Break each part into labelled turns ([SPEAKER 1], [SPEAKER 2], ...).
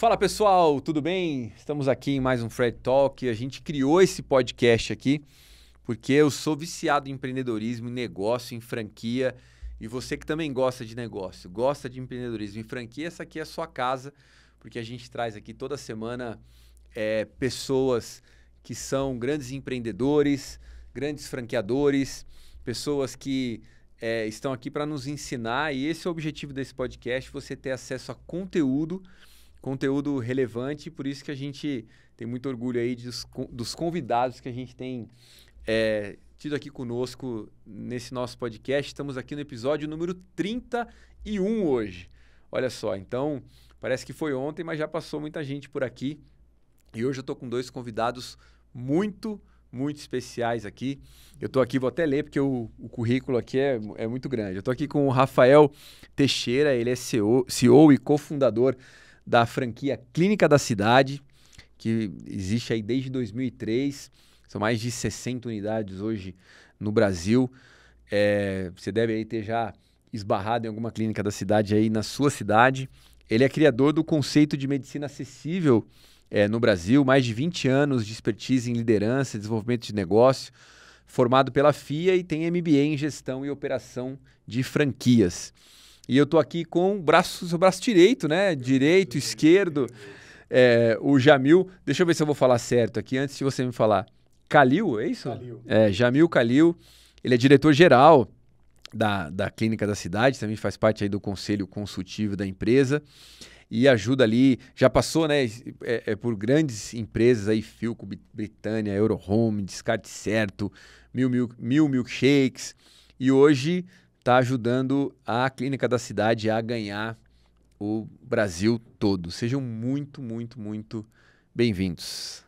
[SPEAKER 1] Fala pessoal, tudo bem? Estamos aqui em mais um Fred Talk. A gente criou esse podcast aqui porque eu sou viciado em empreendedorismo, em negócio, em franquia. E você que também gosta de negócio, gosta de empreendedorismo em franquia, essa aqui é a sua casa, porque a gente traz aqui toda semana pessoas que são grandes empreendedores, grandes franqueadores, pessoas que estão aqui para nos ensinar. E esse é o objetivo desse podcast, você ter acesso a conteúdo relevante, por isso que a gente tem muito orgulho aí dos convidados que a gente tem tido aqui conosco nesse nosso podcast. Estamos aqui no episódio número 31 hoje. Olha só, então parece que foi ontem, mas já passou muita gente por aqui. E hoje eu estou com dois convidados muito especiais aqui. Eu estou aqui, vou até ler, porque o currículo aqui é muito grande. Eu estou aqui com o Rafael Teixeira, ele é CEO e cofundador da franquia Clínica da Cidade, que existe aí desde 2003. São mais de 60 unidades hoje no Brasil. Você deve aí ter já esbarrado em alguma clínica da cidade aí na sua cidade. Ele é criador do conceito de medicina acessível no Brasil, mais de 20 anos de expertise em liderança e desenvolvimento de negócio, formado pela FIA e tem MBA em gestão e operação de franquias. E eu estou aqui com o seu braço direito, né? Direito, esquerdo, o Jamil. Deixa eu ver se eu vou falar certo aqui, antes de você me falar. Kalil, é isso?
[SPEAKER 2] Kalil.
[SPEAKER 1] Jamil Kalil. Ele é diretor-geral da Clínica da Cidade, também faz parte aí do conselho consultivo da empresa e ajuda ali, já passou, né, por grandes empresas aí, Philco, Britânia, Eurohome, Descarte Certo, Mil Milkshakes, e hoje está ajudando a Clínica da Cidade a ganhar o Brasil todo. Sejam muito bem-vindos.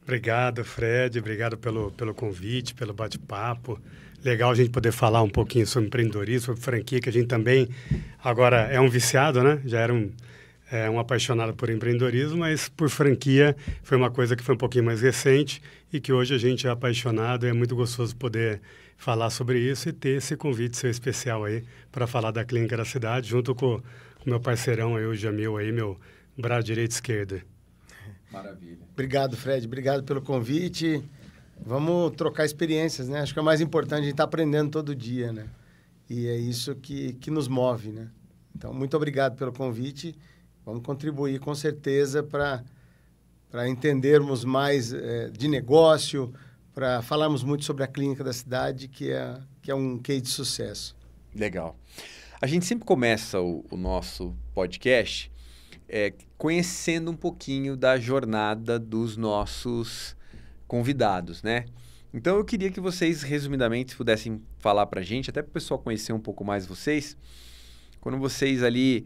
[SPEAKER 2] Obrigado, Fred. Obrigado pelo convite, pelo bate-papo. Legal a gente poder falar um pouquinho sobre empreendedorismo, sobre franquia, que a gente também agora é um viciado, né? Já era um apaixonado por empreendedorismo, mas por franquia foi uma coisa que foi um pouquinho mais recente e que hoje a gente é apaixonado e é muito gostoso poder falar sobre isso e ter esse convite seu especial aí para falar da Clínica da Cidade, junto com o meu parceirão aí, o Jamil, aí, meu braço direito e esquerdo.
[SPEAKER 1] Maravilha.
[SPEAKER 3] Obrigado, Fred. Obrigado pelo convite. Vamos trocar experiências, né? Acho que é o mais importante, a gente está aprendendo todo dia, né? E é isso que nos move, né? Então, muito obrigado pelo convite. Vamos contribuir, com certeza, para entendermos mais de negócio, para falarmos muito sobre a Clínica da Cidade, que é um case de sucesso.
[SPEAKER 1] Legal. A gente sempre começa o nosso podcast conhecendo um pouquinho da jornada dos nossos convidados, né? Então eu queria que vocês, resumidamente, pudessem falar para a gente, até para o pessoal conhecer um pouco mais vocês, quando vocês ali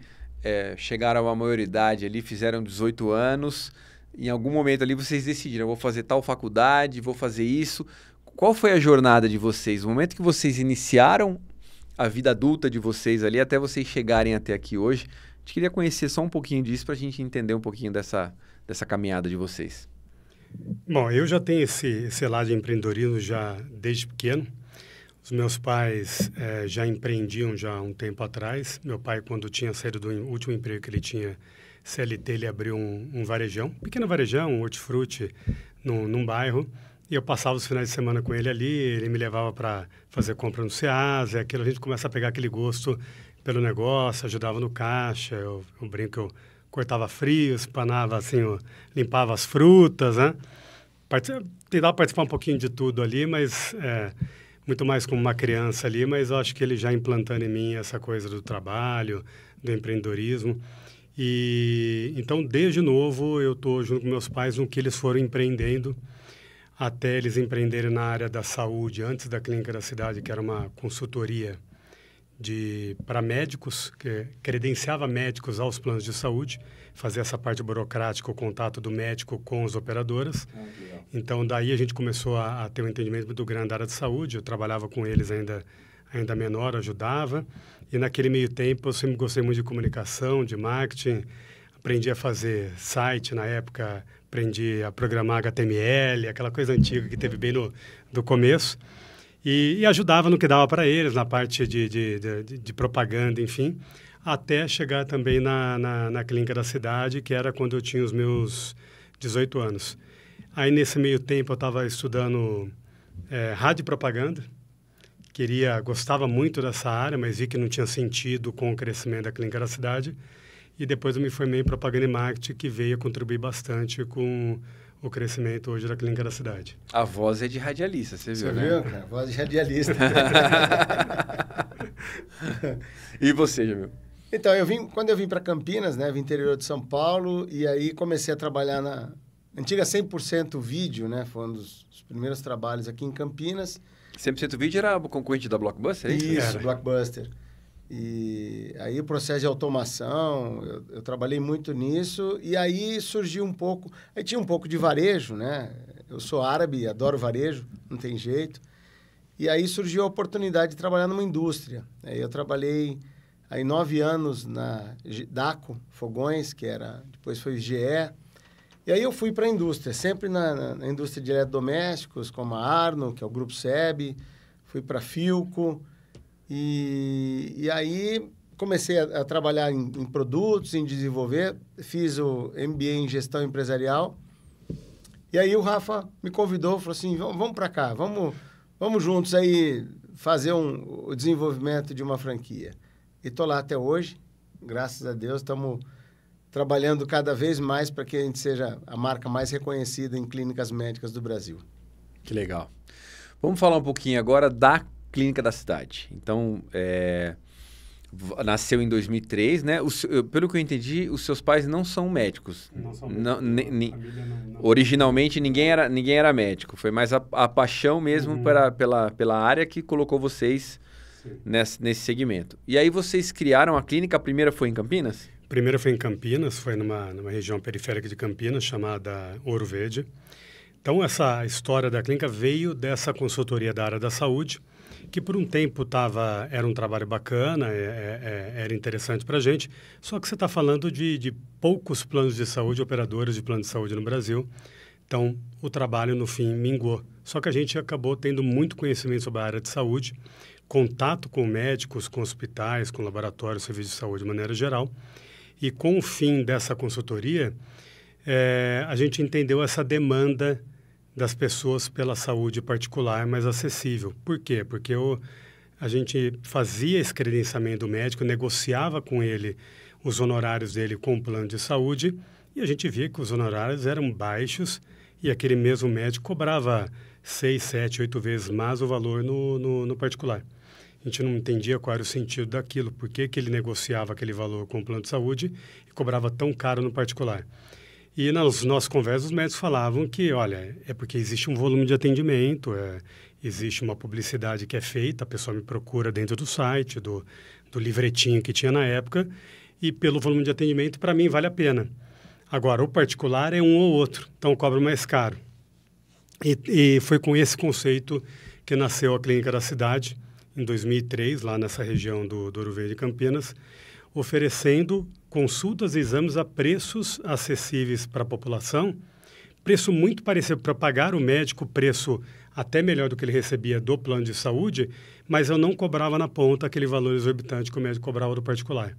[SPEAKER 1] chegaram à maioridade, ali fizeram 18 anos, em algum momento ali vocês decidiram, eu vou fazer tal faculdade, vou fazer isso. Qual foi a jornada de vocês? O momento que vocês iniciaram a vida adulta de vocês ali, até vocês chegarem até aqui hoje. A gente queria conhecer só um pouquinho disso para a gente entender um pouquinho dessa caminhada de vocês.
[SPEAKER 2] Bom, eu já tenho esse lado de empreendedorismo já desde pequeno. Os meus pais já empreendiam já há um tempo atrás. Meu pai, quando tinha saído do último emprego que ele tinha, CLT, ele abriu um varejão, um pequeno varejão, um hortifruti, num bairro. E eu passava os finais de semana com ele ali, ele me levava para fazer compra no Ceasa, aquilo, a gente começa a pegar aquele gosto pelo negócio, ajudava no caixa, eu brinco que eu cortava frios, panava assim, limpava as frutas, né? Tentava participar um pouquinho de tudo ali, mas muito mais como uma criança ali, mas eu acho que ele já implantando em mim essa coisa do trabalho, do empreendedorismo. E então, desde novo, eu estou junto com meus pais no que eles foram empreendendo, até eles empreenderem na área da saúde, antes da Clínica da Cidade, que era uma consultoria para médicos, que credenciava médicos aos planos de saúde, fazia essa parte burocrática, o contato do médico com as operadoras. Então, daí a gente começou a ter um entendimento muito grande da área de saúde. Eu trabalhava com eles ainda menor, ajudava. E naquele meio tempo, eu sempre gostei muito de comunicação, de marketing. Aprendi a fazer site na época, aprendi a programar HTML, aquela coisa antiga que teve bem do começo. E ajudava no que dava para eles, na parte de propaganda, enfim. até chegar também na clínica da cidade, que era quando eu tinha os meus 18 anos. Aí, nesse meio tempo, eu estava estudando rádio e propaganda. Gostava muito dessa área, mas vi que não tinha sentido com o crescimento da clínica da cidade. E depois eu me formei em propaganda e marketing, que veio contribuir bastante com o crescimento hoje da clínica da cidade.
[SPEAKER 1] A voz é de radialista, você viu, né?
[SPEAKER 3] Você viu, cara? A voz de radialista.
[SPEAKER 1] E você, Jamil?
[SPEAKER 3] Então, quando eu vim para Campinas, né? Vim interior de São Paulo, e aí comecei a trabalhar na antiga 100% Vídeo, né? Foi um dos primeiros trabalhos aqui em Campinas.
[SPEAKER 1] 100% Vídeo era concorrente da Blockbuster, é isso?
[SPEAKER 3] Isso, Blockbuster. E aí o processo de automação, eu trabalhei muito nisso, e aí surgiu um pouco... Aí tinha um pouco de varejo, né? Eu sou árabe, adoro varejo, não tem jeito. E aí surgiu a oportunidade de trabalhar numa indústria. Aí eu trabalhei aí 9 anos na Daco Fogões, depois foi GE. E aí eu fui para a indústria, sempre na indústria de eletrodomésticos, como a Arno, que é o Grupo SEB, fui para a Philco, e aí comecei a trabalhar em produtos, em desenvolver, fiz o MBA em Gestão Empresarial, e aí o Rafa me convidou, falou assim, vamos para cá, vamos juntos aí fazer o desenvolvimento de uma franquia. E estou lá até hoje, graças a Deus, estamos trabalhando cada vez mais para que a gente seja a marca mais reconhecida em clínicas médicas do Brasil.
[SPEAKER 1] Que legal. Vamos falar um pouquinho agora da Clínica da Cidade. Então, nasceu em 2003, né? Pelo que eu entendi, os seus pais não são médicos.
[SPEAKER 2] Não são médicos.
[SPEAKER 1] Originalmente, ninguém era médico. Foi mais a paixão mesmo pela área que colocou vocês nesse segmento. E aí vocês criaram a clínica, a primeira foi em Campinas?
[SPEAKER 2] A primeira foi em Campinas, foi numa região periférica de Campinas, chamada Ouro Verde. Então, essa história da clínica veio dessa consultoria da área da saúde, que por um tempo era um trabalho bacana, era interessante para a gente, só que você está falando de poucos planos de saúde, operadores de plano de saúde no Brasil. Então, o trabalho, no fim, mingou. Só que a gente acabou tendo muito conhecimento sobre a área de saúde, contato com médicos, com hospitais, com laboratórios, serviços de saúde de maneira geral. E com o fim dessa consultoria, a gente entendeu essa demanda das pessoas pela saúde particular mais acessível. Por quê? Porque a gente fazia esse credenciamento do médico, negociava com ele os honorários dele com o plano de saúde e a gente via que os honorários eram baixos e aquele mesmo médico cobrava 6, 7, 8 vezes mais o valor no particular. A gente não entendia qual era o sentido daquilo, por que ele negociava aquele valor com o plano de saúde e cobrava tão caro no particular. E nas nossas conversas, os médicos falavam que, olha, é porque existe um volume de atendimento, existe uma publicidade que é feita, a pessoa me procura dentro do site, do livretinho que tinha na época, e pelo volume de atendimento, para mim, vale a pena. Agora, o particular é um ou outro, então cobra mais caro. E foi com esse conceito que nasceu a Clínica da Cidade, em 2003, lá nessa região do Ouro Verde, Campinas, oferecendo consultas e exames a preços acessíveis para a população, preço muito parecido para pagar o médico, preço até melhor do que ele recebia do plano de saúde, mas eu não cobrava na ponta aquele valor exorbitante que o médico cobrava do particular.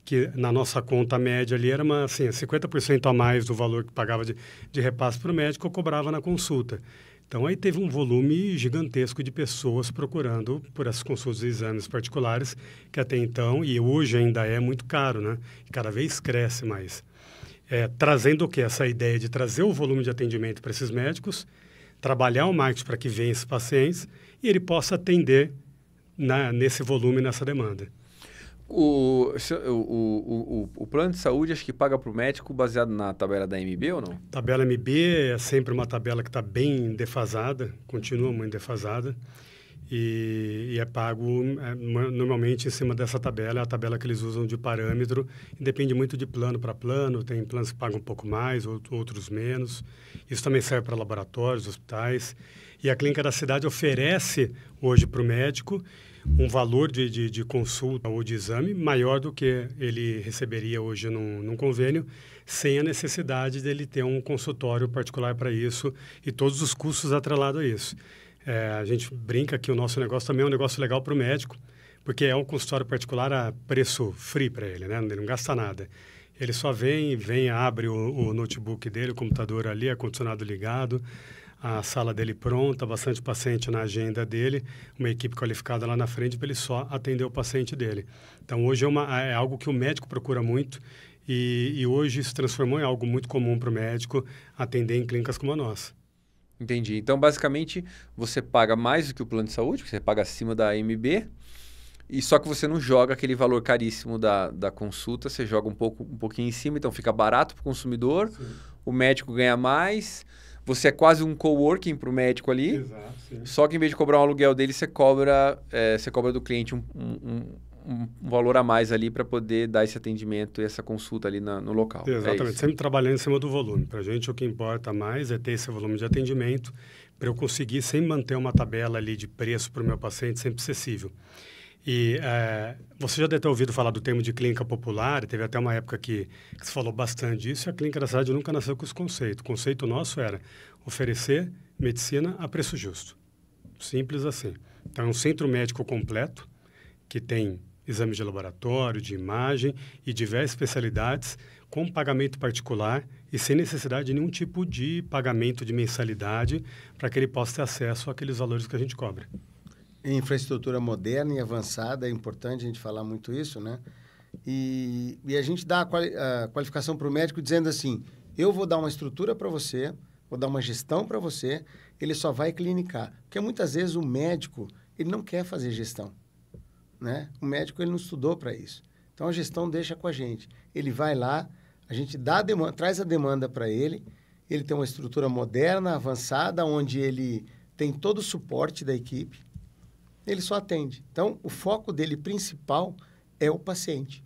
[SPEAKER 2] Que na nossa conta média ali era 50% a mais do valor que pagava de repasse para o médico, eu cobrava na consulta. Então, aí teve um volume gigantesco de pessoas procurando por essas consultas e exames particulares, que até então, e hoje ainda é muito caro, né? E cada vez cresce mais. Trazendo o quê? Essa ideia de trazer o volume de atendimento para esses médicos, trabalhar o marketing para que venham esses pacientes e ele possa atender nesse volume, nessa demanda.
[SPEAKER 1] O plano de saúde, acho que paga para o médico baseado na tabela da MB ou não?
[SPEAKER 2] Tabela MB é sempre uma tabela que está bem defasada, continua muito defasada, e é pago normalmente em cima dessa tabela, é a tabela que eles usam de parâmetro, e depende muito de plano para plano, tem planos que pagam um pouco mais, outros menos. Isso também serve para laboratórios, hospitais, e a Clínica da Cidade oferece hoje para o médico um valor de consulta ou de exame maior do que ele receberia hoje num convênio, sem a necessidade dele ter um consultório particular para isso e todos os custos atrelados a isso. A gente brinca que o nosso negócio também é um negócio legal para o médico, porque é um consultório particular a preço free para ele, né? Ele não gasta nada. Ele só vem, abre o notebook dele, o computador ali, ar-condicionado ligado, a sala dele pronta, bastante paciente na agenda dele, uma equipe qualificada lá na frente para ele só atender o paciente dele. Então, hoje é algo que o médico procura muito e hoje se transformou em algo muito comum para o médico atender em clínicas como a nossa.
[SPEAKER 1] Entendi. Então, basicamente, você paga mais do que o plano de saúde, você paga acima da AMB, e só que você não joga aquele valor caríssimo da consulta, você joga um pouquinho em cima, então fica barato para o consumidor, sim. O médico ganha mais, você é quase um coworking para o médico ali,
[SPEAKER 2] exato, sim.
[SPEAKER 1] Só que em vez de cobrar um aluguel dele, você cobra do cliente um valor a mais ali para poder dar esse atendimento e essa consulta ali no local.
[SPEAKER 2] Exatamente, sempre trabalhando em cima do volume. Para a gente o que importa mais é ter esse volume de atendimento para eu conseguir sempre manter uma tabela ali de preço para o meu paciente sempre acessível. E você já deve ter ouvido falar do termo de clínica popular, teve até uma época que se falou bastante disso, e a clínica da cidade nunca nasceu com esse conceito. O conceito nosso era oferecer medicina a preço justo. Simples assim. Então, é um centro médico completo, que tem exames de laboratório, de imagem e diversas especialidades, com pagamento particular e sem necessidade de nenhum tipo de pagamento de mensalidade para que ele possa ter acesso àqueles valores que a gente cobra.
[SPEAKER 3] Infraestrutura moderna e avançada, é importante a gente falar muito isso, né? E a gente dá a qualificação para o médico dizendo assim, eu vou dar uma estrutura para você, vou dar uma gestão para você, ele só vai clinicar. Porque muitas vezes o médico, ele não quer fazer gestão, né? O médico, ele não estudou para isso. Então, a gestão deixa com a gente. Ele vai lá, a gente traz a demanda para ele, ele tem uma estrutura moderna, avançada, onde ele tem todo o suporte da equipe, ele só atende. Então, o foco dele principal é o paciente.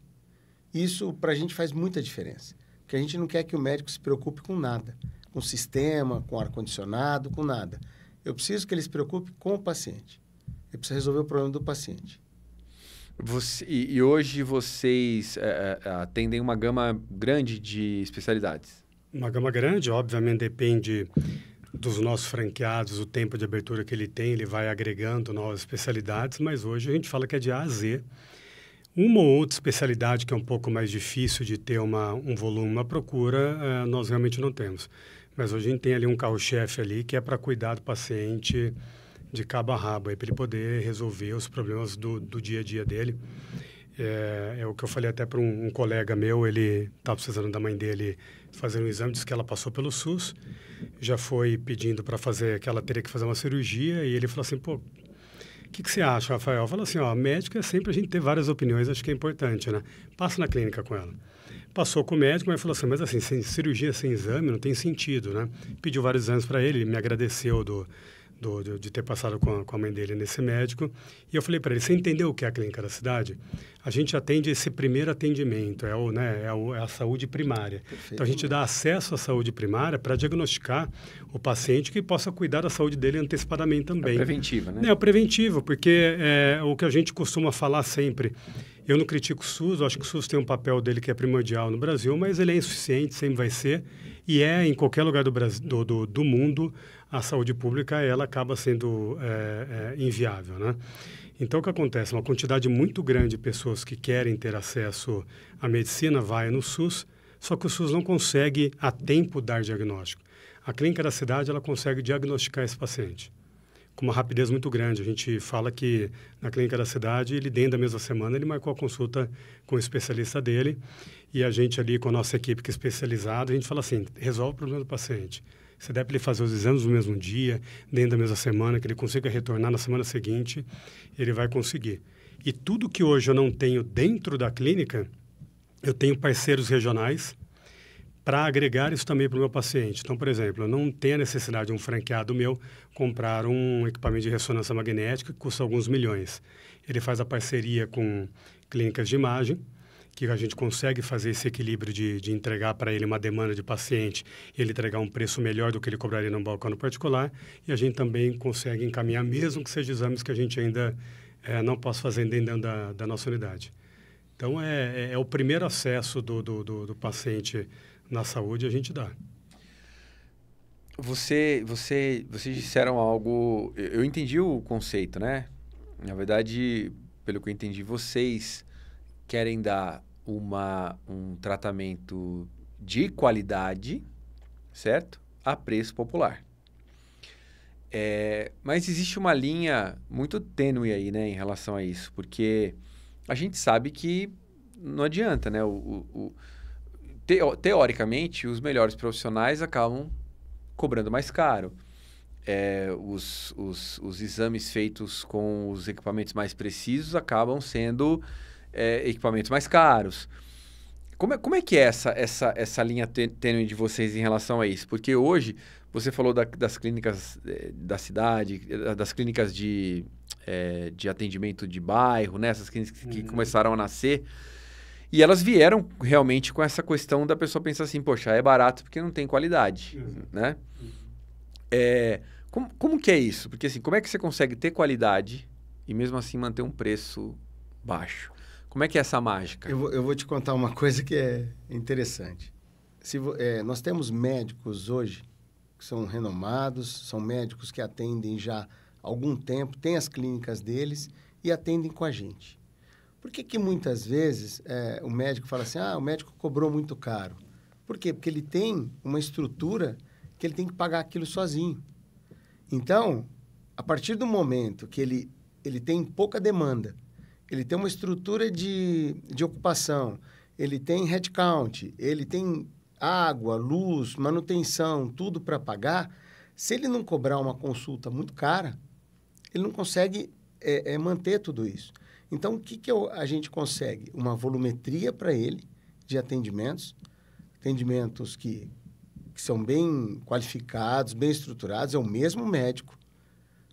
[SPEAKER 3] Isso, para a gente, faz muita diferença. Porque a gente não quer que o médico se preocupe com nada. Com sistema, com ar-condicionado, com nada. Eu preciso que ele se preocupe com o paciente. Ele precisa resolver o problema do paciente.
[SPEAKER 1] E hoje vocês atendem uma gama grande de especialidades?
[SPEAKER 2] Uma gama grande, obviamente, depende dos nossos franqueados, o tempo de abertura que ele tem, ele vai agregando novas especialidades, mas hoje a gente fala que é de A a Z. Uma ou outra especialidade que é um pouco mais difícil de ter um volume, uma procura, nós realmente não temos. Mas hoje a gente tem ali um carro-chefe ali que é para cuidar do paciente de cabo a rabo, para ele poder resolver os problemas do dia a dia dele. É o que eu falei até para um colega meu, ele estava precisando da mãe dele fazer um exame, disse que ela passou pelo SUS, já foi pedindo para fazer, que ela teria que fazer uma cirurgia, e ele falou assim, pô, o que você acha, Rafael? Eu falo assim, médico é sempre a gente ter várias opiniões, acho que é importante, né? Passa na clínica com ela. Passou com o médico, mas falou assim, mas assim, sem cirurgia, sem exame, não tem sentido, né? Pediu vários exames para ele me agradeceu de ter passado com a mãe dele nesse médico. E eu falei para ele, você entendeu o que é a clínica da cidade? A gente atende esse primeiro atendimento, é a saúde primária. Perfeito. Então, a gente dá acesso à saúde primária para diagnosticar o paciente que possa cuidar da saúde dele antecipadamente também.
[SPEAKER 1] É preventiva, né?
[SPEAKER 2] É o preventivo, porque o que a gente costuma falar sempre, eu não critico o SUS, eu acho que o SUS tem um papel dele que é primordial no Brasil, mas ele é insuficiente, sempre vai ser, e em qualquer lugar do Brasil, do mundo, a saúde pública ela acaba sendo inviável, né? Então, o que acontece? Uma quantidade muito grande de pessoas que querem ter acesso à medicina vai no SUS, só que o SUS não consegue a tempo dar diagnóstico. A clínica da cidade ela consegue diagnosticar esse paciente com uma rapidez muito grande. A gente fala que na clínica da cidade, ele dentro da mesma semana, ele marcou a consulta com o especialista dele e a gente ali com a nossa equipe que é especializada, a gente fala assim, resolve o problema do paciente. Você deve ele fazer os exames no mesmo dia, dentro da mesma semana, que ele consiga retornar na semana seguinte, ele vai conseguir. E tudo que hoje eu não tenho dentro da clínica, eu tenho parceiros regionais para agregar isso também para o meu paciente. Então, por exemplo, eu não tenho a necessidade de um franqueado meu comprar um equipamento de ressonância magnética que custa alguns milhões. Ele faz a parceria com clínicas de imagem, que a gente consegue fazer esse equilíbrio de entregar para ele uma demanda de paciente e ele entregar um preço melhor do que ele cobraria num balcão no particular, e a gente também consegue encaminhar, mesmo que sejam exames que a gente ainda não possa fazer dentro da nossa unidade. Então, é o primeiro acesso do paciente na saúde a gente dá.
[SPEAKER 1] Vocês disseram algo... Eu entendi o conceito, né? Na verdade... pelo que eu entendi, vocês querem dar um tratamento de qualidade, certo? A preço popular. Mas existe uma linha muito tênue aí, né, em relação a isso, porque a gente sabe que não adianta, né? Teoricamente, os melhores profissionais acabam cobrando mais caro. Os exames feitos com os equipamentos mais precisos acabam sendo equipamentos mais caros. Como é que é essa linha tênue de vocês em relação a isso? Porque hoje, você falou das clínicas da cidade, das clínicas de atendimento de bairro, né? Essas clínicas que começaram a nascer. E elas vieram realmente com essa questão da pessoa pensar assim, poxa, é barato porque não tem qualidade, né? Como que é isso? Porque assim, como é que você consegue ter qualidade e mesmo assim manter um preço baixo? Como é que é essa mágica?
[SPEAKER 3] Eu vou te contar uma coisa que é interessante. Nós temos médicos hoje que são renomados, são médicos que atendem já há algum tempo, têm as clínicas deles e atendem com a gente. Por que muitas vezes o médico fala assim, o médico cobrou muito caro? Por quê? Porque ele tem uma estrutura que ele tem que pagar aquilo sozinho. Então, a partir do momento que ele tem pouca demanda, ele tem uma estrutura de ocupação, ele tem headcount, ele tem água, luz, manutenção, tudo para pagar. Se ele não cobrar uma consulta muito cara, ele não consegue manter tudo isso. Então, o que a gente consegue? Uma volumetria para ele de atendimentos que são bem qualificados, bem estruturados, é o mesmo médico.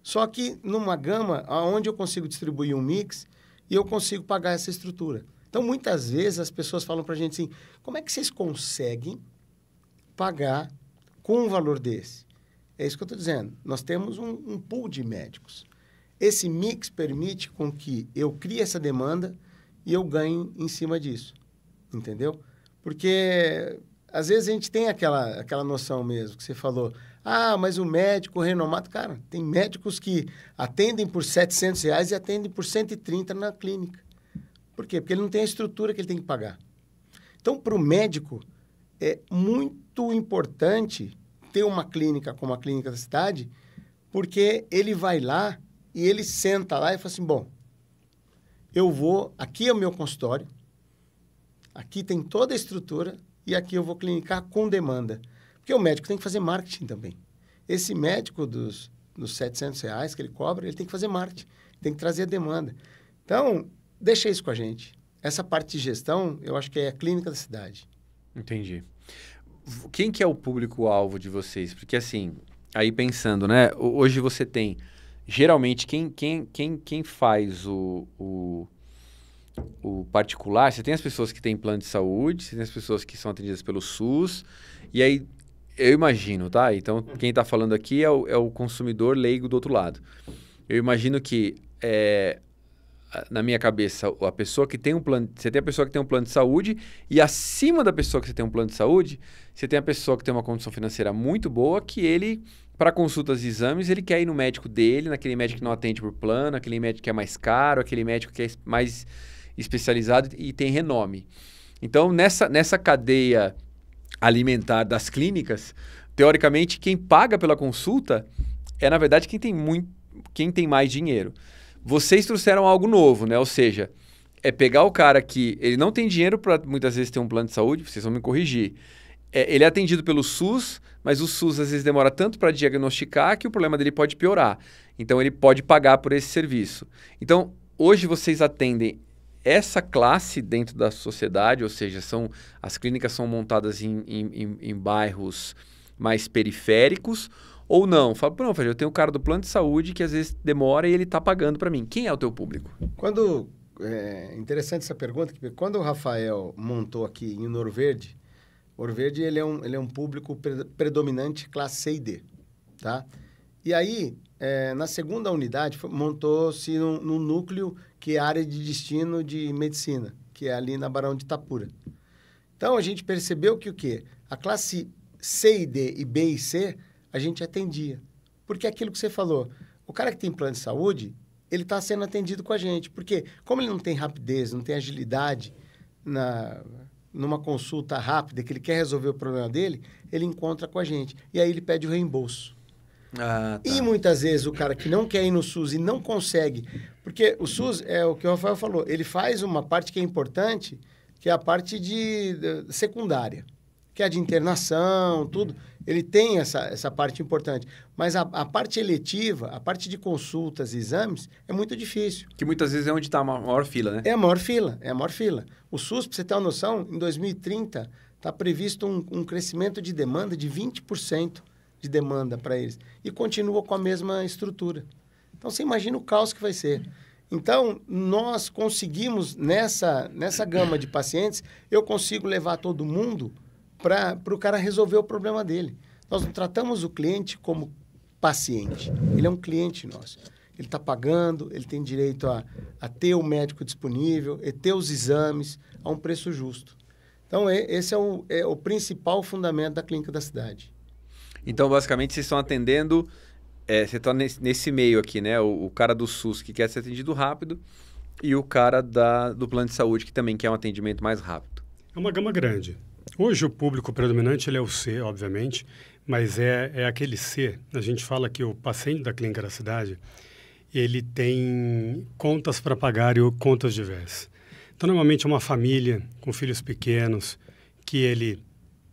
[SPEAKER 3] Só que numa gama onde eu consigo distribuir um mix e eu consigo pagar essa estrutura. Então, muitas vezes, as pessoas falam para a gente assim, como é que vocês conseguem pagar com um valor desse? É isso que eu estou dizendo. Nós temos um pool de médicos. Esse mix permite com que eu crie essa demanda e eu ganhe em cima disso. Entendeu? Porque, às vezes, a gente tem aquela noção mesmo que você falou. Mas o médico renomado... Cara, tem médicos que atendem por R$700 e atendem por 130 na clínica. Por quê? Porque ele não tem a estrutura que ele tem que pagar. Então, para o médico, é muito importante ter uma clínica como a clínica da cidade, porque ele vai lá e ele senta lá e fala assim, bom, aqui é o meu consultório, aqui tem toda a estrutura e aqui eu vou clinicar com demanda. Porque o médico tem que fazer marketing também. Esse médico dos R$700 que ele cobra, ele tem que fazer marketing, tem que trazer a demanda. Então, deixa isso com a gente. Essa parte de gestão, eu acho que é a clínica da cidade.
[SPEAKER 1] Entendi. Quem que é o público-alvo de vocês? Porque assim, aí pensando, né? Hoje você tem, geralmente, quem faz o particular, você tem as pessoas que têm plano de saúde, você tem as pessoas que são atendidas pelo SUS, e aí, eu imagino, tá? Então, quem está falando aqui é o consumidor leigo do outro lado. Eu imagino que, na minha cabeça, a pessoa que tem um plano... Você tem a pessoa que tem um plano de saúde e acima da pessoa que você tem um plano de saúde, você tem a pessoa que tem uma condição financeira muito boa que ele, para consultas e exames, ele quer ir no médico dele, naquele médico que não atende por plano, aquele médico que é mais caro, aquele médico que é mais especializado e tem renome. Então, nessa cadeia alimentar das clínicas, teoricamente, quem paga pela consulta é, na verdade, quem tem mais dinheiro. Vocês trouxeram algo novo, né? Ou seja, é pegar o cara que ele não tem dinheiro para muitas vezes ter um plano de saúde, vocês vão me corrigir. Ele é atendido pelo SUS, mas o SUS às vezes demora tanto para diagnosticar que o problema dele pode piorar. Então, ele pode pagar por esse serviço. Então, hoje vocês atendem essa classe dentro da sociedade, ou seja, as clínicas são montadas em bairros mais periféricos, ou não? Fala, não, eu tenho o cara do plano de saúde que às vezes demora e ele está pagando para mim. Quem é o teu público?
[SPEAKER 3] Interessante essa pergunta, porque quando o Rafael montou aqui em Ouro Verde ele é um público predominante classe C e D, tá? E aí, na segunda unidade, montou-se num núcleo que é a área de destino de medicina, que é ali na Barão de Itapura. Então, a gente percebeu que o quê? A classe C e D e B e C, a gente atendia. Porque é aquilo que você falou, o cara que tem plano de saúde, ele está sendo atendido com a gente. Porque como ele não tem rapidez, não tem agilidade numa consulta rápida, que ele quer resolver o problema dele, ele encontra com a gente. E aí ele pede o reembolso.
[SPEAKER 1] Ah, tá.
[SPEAKER 3] E muitas vezes o cara que não quer ir no SUS e não consegue, porque o SUS é o que o Rafael falou, ele faz uma parte que é importante, que é a parte secundária, que é a de internação, tudo. Ele tem essa parte importante. Mas a parte eletiva, a parte de consultas e exames, é muito difícil.
[SPEAKER 1] Que muitas vezes é onde está a maior fila, né?
[SPEAKER 3] É a maior fila. O SUS, para você ter uma noção, em 2030 está previsto um crescimento de demanda de 20% de demanda para eles. E continua com a mesma estrutura. Então, você imagina o caos que vai ser. Então, nós conseguimos, nessa gama de pacientes, eu consigo levar todo mundo para o cara resolver o problema dele. Nós não tratamos o cliente como paciente. Ele é um cliente nosso. Ele está pagando, ele tem direito a ter o médico disponível, a ter os exames a um preço justo. Então, esse é o principal fundamento da Clínica da Cidade.
[SPEAKER 1] Então, basicamente, vocês estão atendendo... você está nesse meio aqui, né? O cara do SUS que quer ser atendido rápido e o cara do plano de saúde que também quer um atendimento mais rápido.
[SPEAKER 2] É uma gama grande. Hoje o público predominante ele é o C, obviamente, mas é aquele C. A gente fala que o paciente da Clínica da Cidade, ele tem contas para pagar e contas diversas. Então, normalmente é uma família com filhos pequenos que ele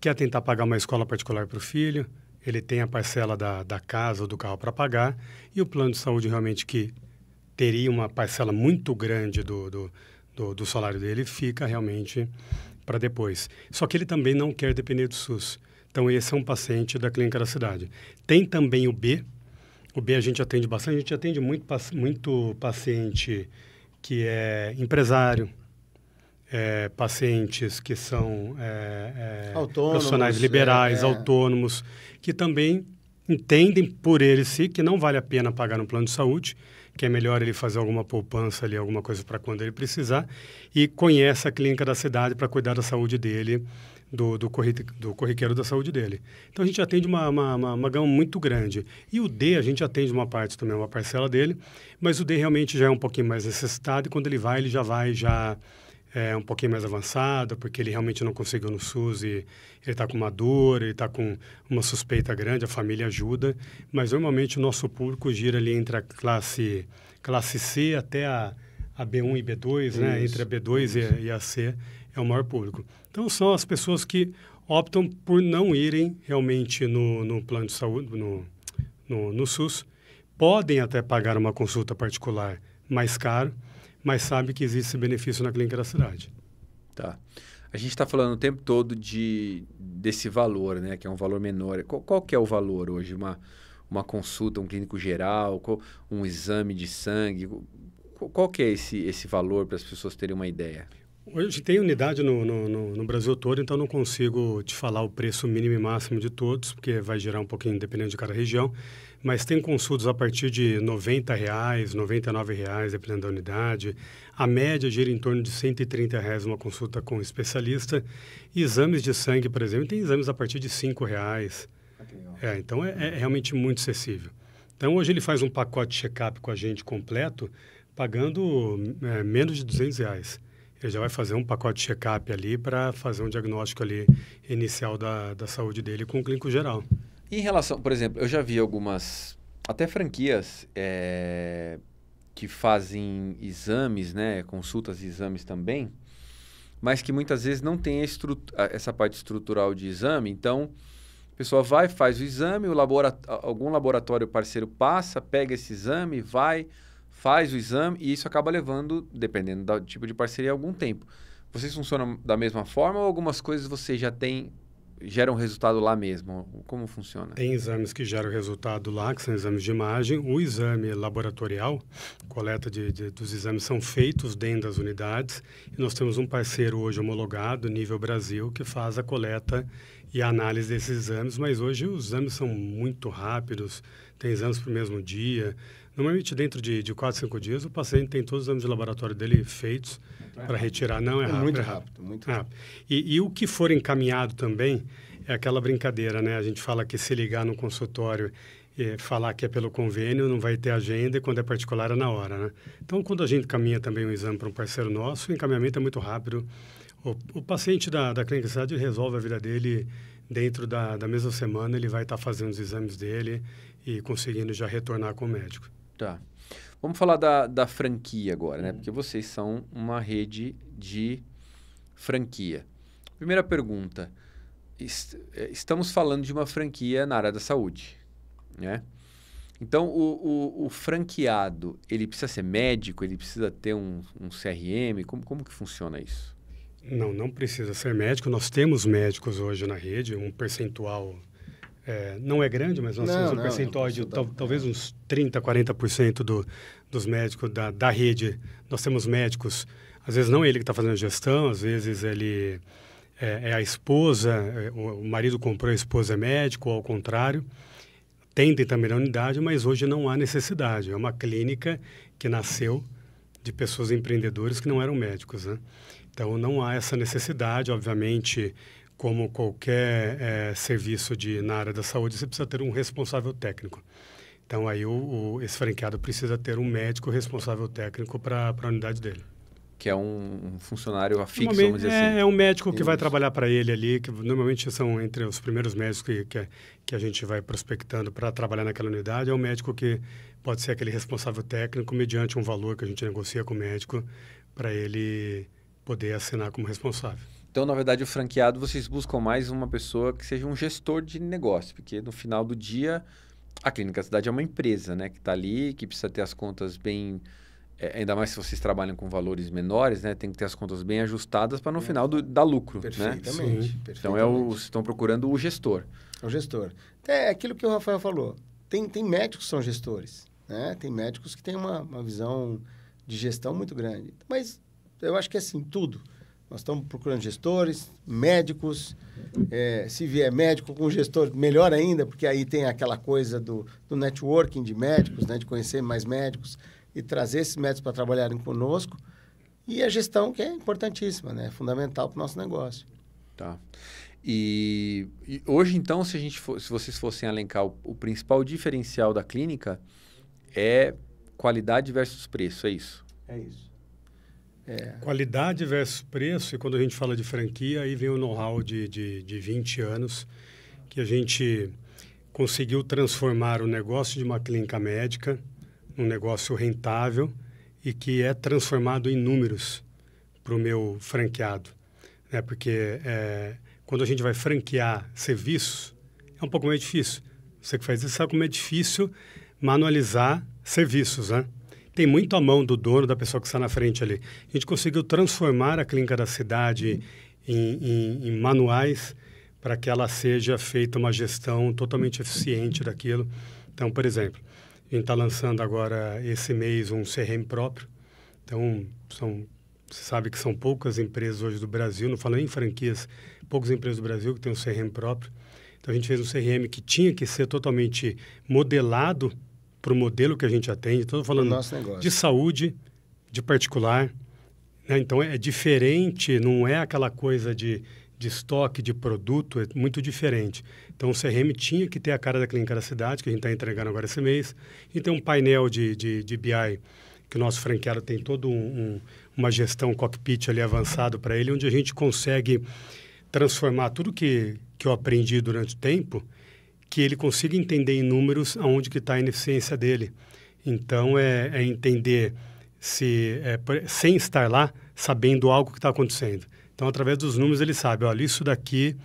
[SPEAKER 2] quer tentar pagar uma escola particular para o filho, ele tem a parcela da casa ou do carro para pagar, e o plano de saúde realmente que teria uma parcela muito grande do salário dele fica realmente para depois. Só que ele também não quer depender do SUS. Então, esse é um paciente da Clínica da Cidade. Tem também o B. O B a gente atende bastante. A gente atende muito paciente que é empresário, pacientes que são profissionais liberais, autônomos, que também entendem por ele que não vale a pena pagar no plano de saúde, que é melhor ele fazer alguma poupança ali, alguma coisa para quando ele precisar, e conhece a Clínica da Cidade para cuidar da saúde dele, do corriqueiro da saúde dele. Então, a gente atende uma gama muito grande. E o D, a gente atende uma parte também, uma parcela dele, mas o D realmente já é um pouquinho mais necessitado, e quando ele já vai um pouquinho mais avançado, porque ele realmente não conseguiu no SUS e ele está com uma dor, ele está com uma suspeita grande, a família ajuda, mas normalmente o nosso público gira ali entre a classe C até a B1 e B2, isso, né? Entre a B2 e a C é o maior público. Então, são as pessoas que optam por não irem realmente no plano de saúde, no SUS, podem até pagar uma consulta particular mais caro, mas sabe que existe esse benefício na Clínica da Cidade.
[SPEAKER 1] Tá. A gente está falando o tempo todo desse valor, né? Que é um valor menor. Qual que é o valor hoje? Uma consulta, um clínico geral, um exame de sangue? Qual que é esse valor para as pessoas terem uma ideia?
[SPEAKER 2] Hoje tem unidade no Brasil todo, então não consigo te falar o preço mínimo e máximo de todos, porque vai gerar um pouquinho dependendo de cada região. Mas tem consultas a partir de R$ 90, R$ 99, dependendo da unidade. A média gira em torno de R$ 130 uma consulta com especialista. Exames de sangue, por exemplo, tem exames a partir de R$ 5. Então, é realmente muito acessível. Então, hoje ele faz um pacote check-up com a gente completo, pagando menos de R$ 200. Ele já vai fazer um pacote check-up ali para fazer um diagnóstico ali inicial da saúde dele com o clínico geral.
[SPEAKER 1] Em relação, por exemplo, eu já vi algumas, até franquias que fazem exames, né, consultas e exames também, mas que muitas vezes não tem essa parte estrutural de exame. Então, a pessoa vai, faz o exame, algum laboratório parceiro passa, pega esse exame, faz o exame e isso acaba levando, dependendo do tipo de parceria, algum tempo. Vocês funcionam da mesma forma ou algumas coisas você já tem... Gera um resultado lá mesmo? Como funciona?
[SPEAKER 2] Tem exames que geram resultado lá, que são exames de imagem. O exame laboratorial, coleta dos exames são feitos dentro das unidades. E nós temos um parceiro hoje homologado, nível Brasil, que faz a coleta e a análise desses exames. Mas hoje os exames são muito rápidos, tem exames para o mesmo dia. Normalmente, dentro de 4, 5 dias, o paciente tem todos os exames de laboratório dele feitos para retirar. Não, é rápido.
[SPEAKER 3] Muito rápido, muito rápido.
[SPEAKER 2] E o que for encaminhado também é aquela brincadeira, né? A gente fala que se ligar no consultório falar que é pelo convênio, não vai ter agenda, e quando é particular é na hora, né? Então, quando a gente caminha também um exame para um parceiro nosso, o encaminhamento é muito rápido. O paciente da clínica da cidade resolve a vida dele dentro da mesma semana, ele vai estar fazendo os exames dele e conseguindo já retornar com o médico.
[SPEAKER 1] Tá. Vamos falar da franquia agora, né? Porque vocês são uma rede de franquia. Primeira pergunta. Estamos falando de uma franquia na área da saúde, né? Então, o franqueado, ele precisa ser médico? Ele precisa ter um CRM? Como que funciona isso?
[SPEAKER 2] Não precisa ser médico. Nós temos médicos hoje na rede, um percentual... não é grande, mas nós temos um percentual de talvez uns 30%, 40% dos médicos da rede. Nós temos médicos, às vezes não ele que está fazendo a gestão, às vezes ele é a esposa, o marido comprou, a esposa é médico, ou ao contrário. Tendem também na unidade, mas hoje não há necessidade. É uma clínica que nasceu de pessoas empreendedores que não eram médicos, né? Então, não há essa necessidade, obviamente... Como qualquer serviço na área da saúde, você precisa ter um responsável técnico. Então, aí esse franqueado precisa ter um médico responsável técnico para a unidade dele.
[SPEAKER 1] Que é um funcionário afixo, vamos dizer assim.
[SPEAKER 2] É um médico que vai trabalhar para ele ali, que normalmente são entre os primeiros médicos que a gente vai prospectando para trabalhar naquela unidade. É um médico que pode ser aquele responsável técnico mediante um valor que a gente negocia com o médico para ele poder assinar como responsável.
[SPEAKER 1] Então, na verdade, o franqueado, vocês buscam mais uma pessoa que seja um gestor de negócio, porque no final do dia, a Clínica Cidade é uma empresa, né, que está ali, que precisa ter as contas bem... ainda mais se vocês trabalham com valores menores, né, tem que ter as contas bem ajustadas para no final dar lucro,
[SPEAKER 3] perfeitamente,
[SPEAKER 1] né?
[SPEAKER 3] Perfeitamente.
[SPEAKER 1] Então, vocês estão procurando o gestor.
[SPEAKER 3] O gestor. É aquilo que o Rafael falou. Tem médicos que são gestores, né? Tem médicos que têm uma visão de gestão muito grande. Mas eu acho que é assim, tudo. Nós estamos procurando gestores, médicos, se vier médico com gestor, melhor ainda, porque aí tem aquela coisa do networking de médicos, né, de conhecer mais médicos e trazer esses médicos para trabalharem conosco. E a gestão, que é importantíssima, né, é fundamental para o nosso negócio.
[SPEAKER 1] Tá. E hoje, então, se vocês fossem elencar o principal diferencial da clínica é qualidade versus preço, é isso?
[SPEAKER 3] É isso.
[SPEAKER 2] Qualidade versus preço, e quando a gente fala de franquia, aí vem o know-how de 20 anos, que a gente conseguiu transformar o negócio de uma clínica médica num negócio rentável e que é transformado em números para o meu franqueado. Né? Porque quando a gente vai franquear serviços, é um pouco mais difícil. Você que faz isso sabe como é difícil manualizar serviços, né? Tem muito a mão do dono, da pessoa que está na frente ali. A gente conseguiu transformar a Clínica da Cidade em manuais para que ela seja feita uma gestão totalmente eficiente daquilo. Então, por exemplo, a gente está lançando agora esse mês um CRM próprio. Então, você sabe que são poucas empresas hoje do Brasil, não falo nem em franquias, poucas empresas do Brasil que têm um CRM próprio. Então, a gente fez um CRM que tinha que ser totalmente modelado para o modelo que a gente atende. Estou falando de saúde, de particular. Né? Então, é diferente, não é aquela coisa de estoque, de produto, é muito diferente. Então, o CRM tinha que ter a cara da Clínica da Cidade, que a gente está entregando agora esse mês, e tem um painel de BI, que o nosso franqueado tem toda uma gestão cockpit ali avançado para ele, onde a gente consegue transformar tudo que eu aprendi durante o tempo, que ele consiga entender em números aonde que está a ineficiência dele. Então, é entender sem estar lá, sabendo algo que está acontecendo. Então, através dos números, ele sabe, olha, isso daqui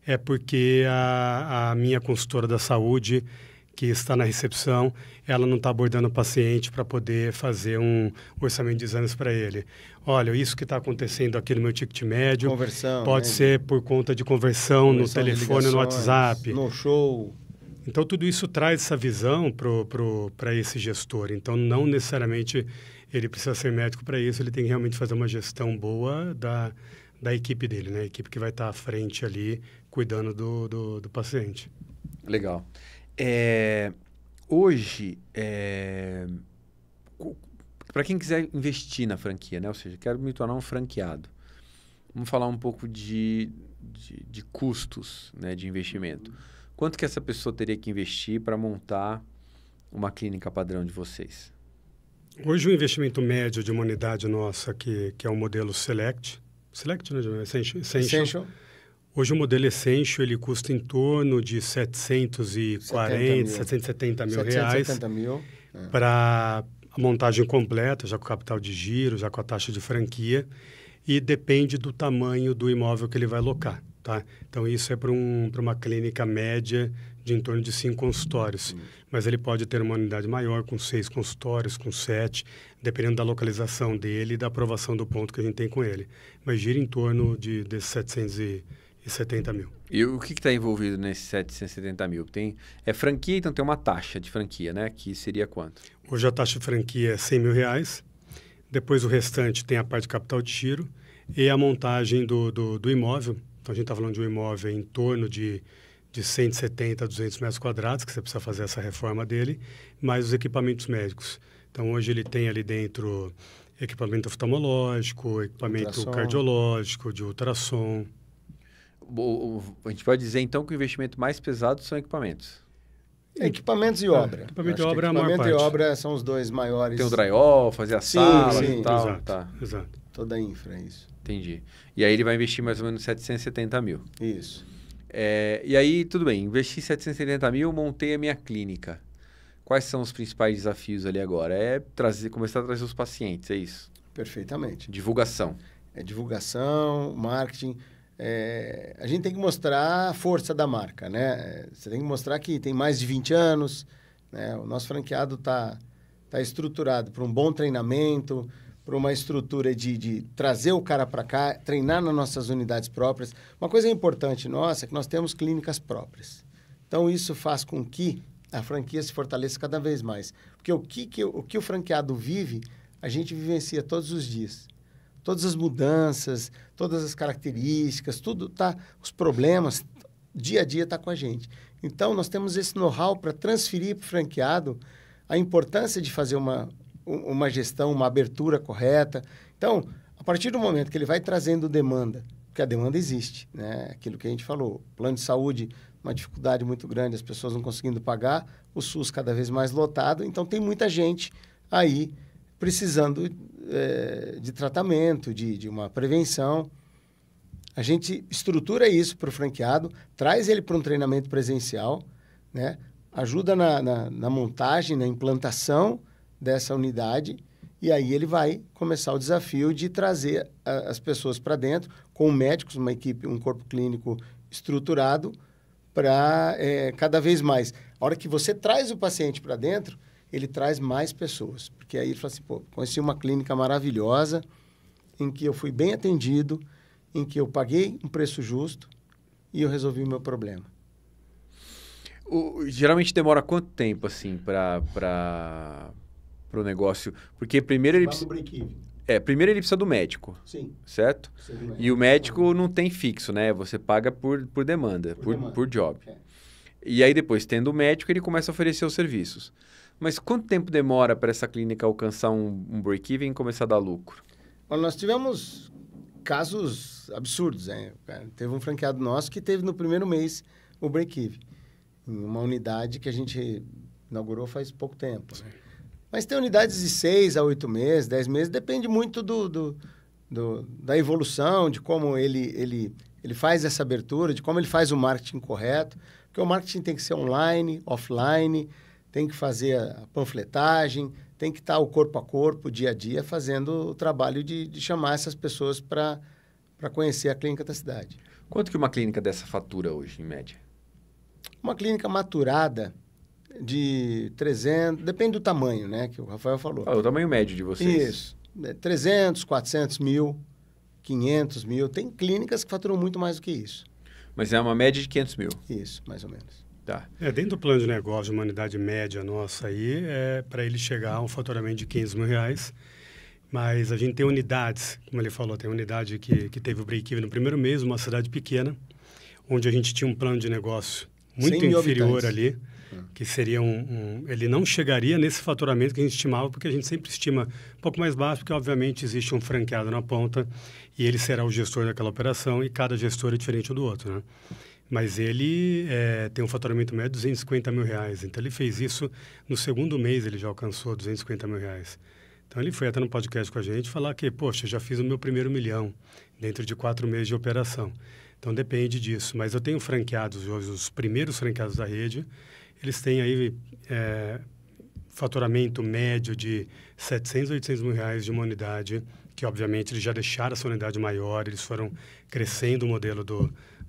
[SPEAKER 2] é porque a minha consultora da saúde, que está na recepção, ela não está abordando o paciente para poder fazer um orçamento de exames para ele. Olha, isso que está acontecendo aqui no meu ticket médio pode ser por conta de conversão no telefone, no WhatsApp.
[SPEAKER 3] No show.
[SPEAKER 2] Então, tudo isso traz essa visão para esse gestor. Então, não necessariamente ele precisa ser médico para isso, ele tem que realmente fazer uma gestão boa da equipe dele, né? A equipe que vai estar à frente ali, cuidando do paciente.
[SPEAKER 1] Legal. Hoje, para quem quiser investir na franquia, né? Ou seja, quero me tornar um franqueado. Vamos falar um pouco de custos, né, de investimento. Quanto que essa pessoa teria que investir para montar uma clínica padrão de vocês?
[SPEAKER 2] Hoje o investimento médio de uma unidade nossa, que é o modelo Select, né? Essential. Hoje o modelo Essential, ele custa em torno de 770 mil reais para a montagem completa, já com capital de giro, já com a taxa de franquia, e depende do tamanho do imóvel que ele vai locar, tá? Então, isso é para uma clínica média de em torno de 5 consultórios. Mas ele pode ter uma unidade maior, com 6 consultórios, com 7, dependendo da localização dele e da aprovação do ponto que a gente tem com ele. Mas gira em torno desses 770 mil.
[SPEAKER 1] E o que está envolvido nesses 770 mil? É franquia, então tem uma taxa de franquia, né? Que seria quanto?
[SPEAKER 2] Hoje a taxa de franquia é 100 mil reais. Depois o restante tem a parte de capital de giro e a montagem do imóvel. Então a gente está falando de um imóvel em torno de 170 a 200 metros quadrados, que você precisa fazer essa reforma dele, mais os equipamentos médicos. Então, hoje ele tem ali dentro equipamento oftalmológico, equipamento cardiológico, de ultrassom.
[SPEAKER 1] A gente pode dizer, então, que o investimento mais pesado são equipamentos.
[SPEAKER 3] Equipamentos e obra.
[SPEAKER 2] Equipamento e obra é a maior parte.
[SPEAKER 3] Equipamento e obra são os dois maiores.
[SPEAKER 1] Tem o drywall, fazer a sala e tal.
[SPEAKER 2] Exato,
[SPEAKER 1] tá.
[SPEAKER 2] Exato.
[SPEAKER 3] Toda a infra, é isso.
[SPEAKER 1] Entendi. E aí ele vai investir mais ou menos 770 mil.
[SPEAKER 3] Isso.
[SPEAKER 1] E aí, tudo bem, investi 770 mil, montei a minha clínica. Quais são os principais desafios ali agora? Começar a trazer os pacientes, é isso?
[SPEAKER 3] Perfeitamente.
[SPEAKER 1] Divulgação.
[SPEAKER 3] Divulgação, marketing. A gente tem que mostrar a força da marca, né? Você tem que mostrar que tem mais de 20 anos, né? O nosso franqueado tá estruturado para um bom treinamento, para uma estrutura de trazer o cara para cá, treinar nas nossas unidades próprias. Uma coisa importante nossa é que nós temos clínicas próprias. Então, isso faz com que a franquia se fortaleça cada vez mais. Porque o que o franqueado vive, a gente vivencia todos os dias. Todas as mudanças, todas as características, tudo tá, os problemas, dia a dia está com a gente. Então, nós temos esse know-how para transferir para o franqueado a importância de fazer uma gestão, uma abertura correta. Então, a partir do momento que ele vai trazendo demanda, porque a demanda existe, né? Aquilo que a gente falou, plano de saúde, uma dificuldade muito grande, as pessoas não conseguindo pagar, o SUS cada vez mais lotado, então tem muita gente aí precisando de tratamento, de uma prevenção. A gente estrutura isso para o franqueado, traz ele para um treinamento presencial, né? Ajuda na montagem, na implantação dessa unidade, e aí ele vai começar o desafio de trazer as pessoas para dentro, com médicos, uma equipe, um corpo clínico estruturado, para cada vez mais. A hora que você traz o paciente para dentro, ele traz mais pessoas, porque aí ele fala assim, pô, conheci uma clínica maravilhosa, em que eu fui bem atendido, em que eu paguei um preço justo e eu resolvi o meu problema.
[SPEAKER 1] Geralmente demora quanto tempo, assim, para o negócio? Porque primeiro ele precisa... primeiro ele precisa do médico.
[SPEAKER 3] Sim.
[SPEAKER 1] Certo? E o médico não tem fixo, né? Você paga por demanda, por job. E aí depois, tendo o médico, ele começa a oferecer os serviços. Mas quanto tempo demora para essa clínica alcançar um break-even e começar a dar lucro?
[SPEAKER 3] Olha, nós tivemos casos absurdos, né? Teve um franqueado nosso que teve no primeiro mês o break-even. Em uma unidade que a gente inaugurou faz pouco tempo, né? Mas tem unidades de 6 a 8 meses, 10 meses, depende muito da evolução, de como ele faz essa abertura, de como ele faz o marketing correto, porque o marketing tem que ser online, offline, tem que fazer a panfletagem, tem que estar o corpo a corpo, dia a dia, fazendo o trabalho de chamar essas pessoas para conhecer a clínica da cidade.
[SPEAKER 1] Quanto que uma clínica dessa fatura hoje, em média?
[SPEAKER 3] Uma clínica maturada de 300, depende do tamanho, né, que o Rafael falou.
[SPEAKER 1] O tamanho médio de vocês.
[SPEAKER 3] Isso, 300, 400 mil, 500 mil. Tem clínicas que faturam muito mais do que isso.
[SPEAKER 1] Mas é uma média de 500 mil.
[SPEAKER 3] Isso, mais ou menos.
[SPEAKER 1] Tá.
[SPEAKER 2] Dentro do plano de negócio de uma unidade média nossa aí, para ele chegar a um faturamento de 500 mil reais. Mas a gente tem unidades, como ele falou, tem unidade que teve o break-even no primeiro mês, uma cidade pequena, onde a gente tinha um plano de negócio muito inferior ali, que seria ele não chegaria nesse faturamento que a gente estimava, porque a gente sempre estima um pouco mais baixo, porque obviamente existe um franqueado na ponta e ele será o gestor daquela operação e cada gestor é diferente um do outro, né? Mas ele tem um faturamento médio de R$250 mil. Então, ele fez isso no segundo mês, ele já alcançou R$250 mil. Então, ele foi até no podcast com a gente falar que, poxa, já fiz o meu primeiro 1 milhão dentro de 4 meses de operação. Então, depende disso. Mas eu tenho franqueados hoje, os primeiros franqueados da rede, eles têm aí faturamento médio de R$700, R$800 mil de uma unidade, que, obviamente, eles já deixaram essa unidade maior, eles foram crescendo o modelo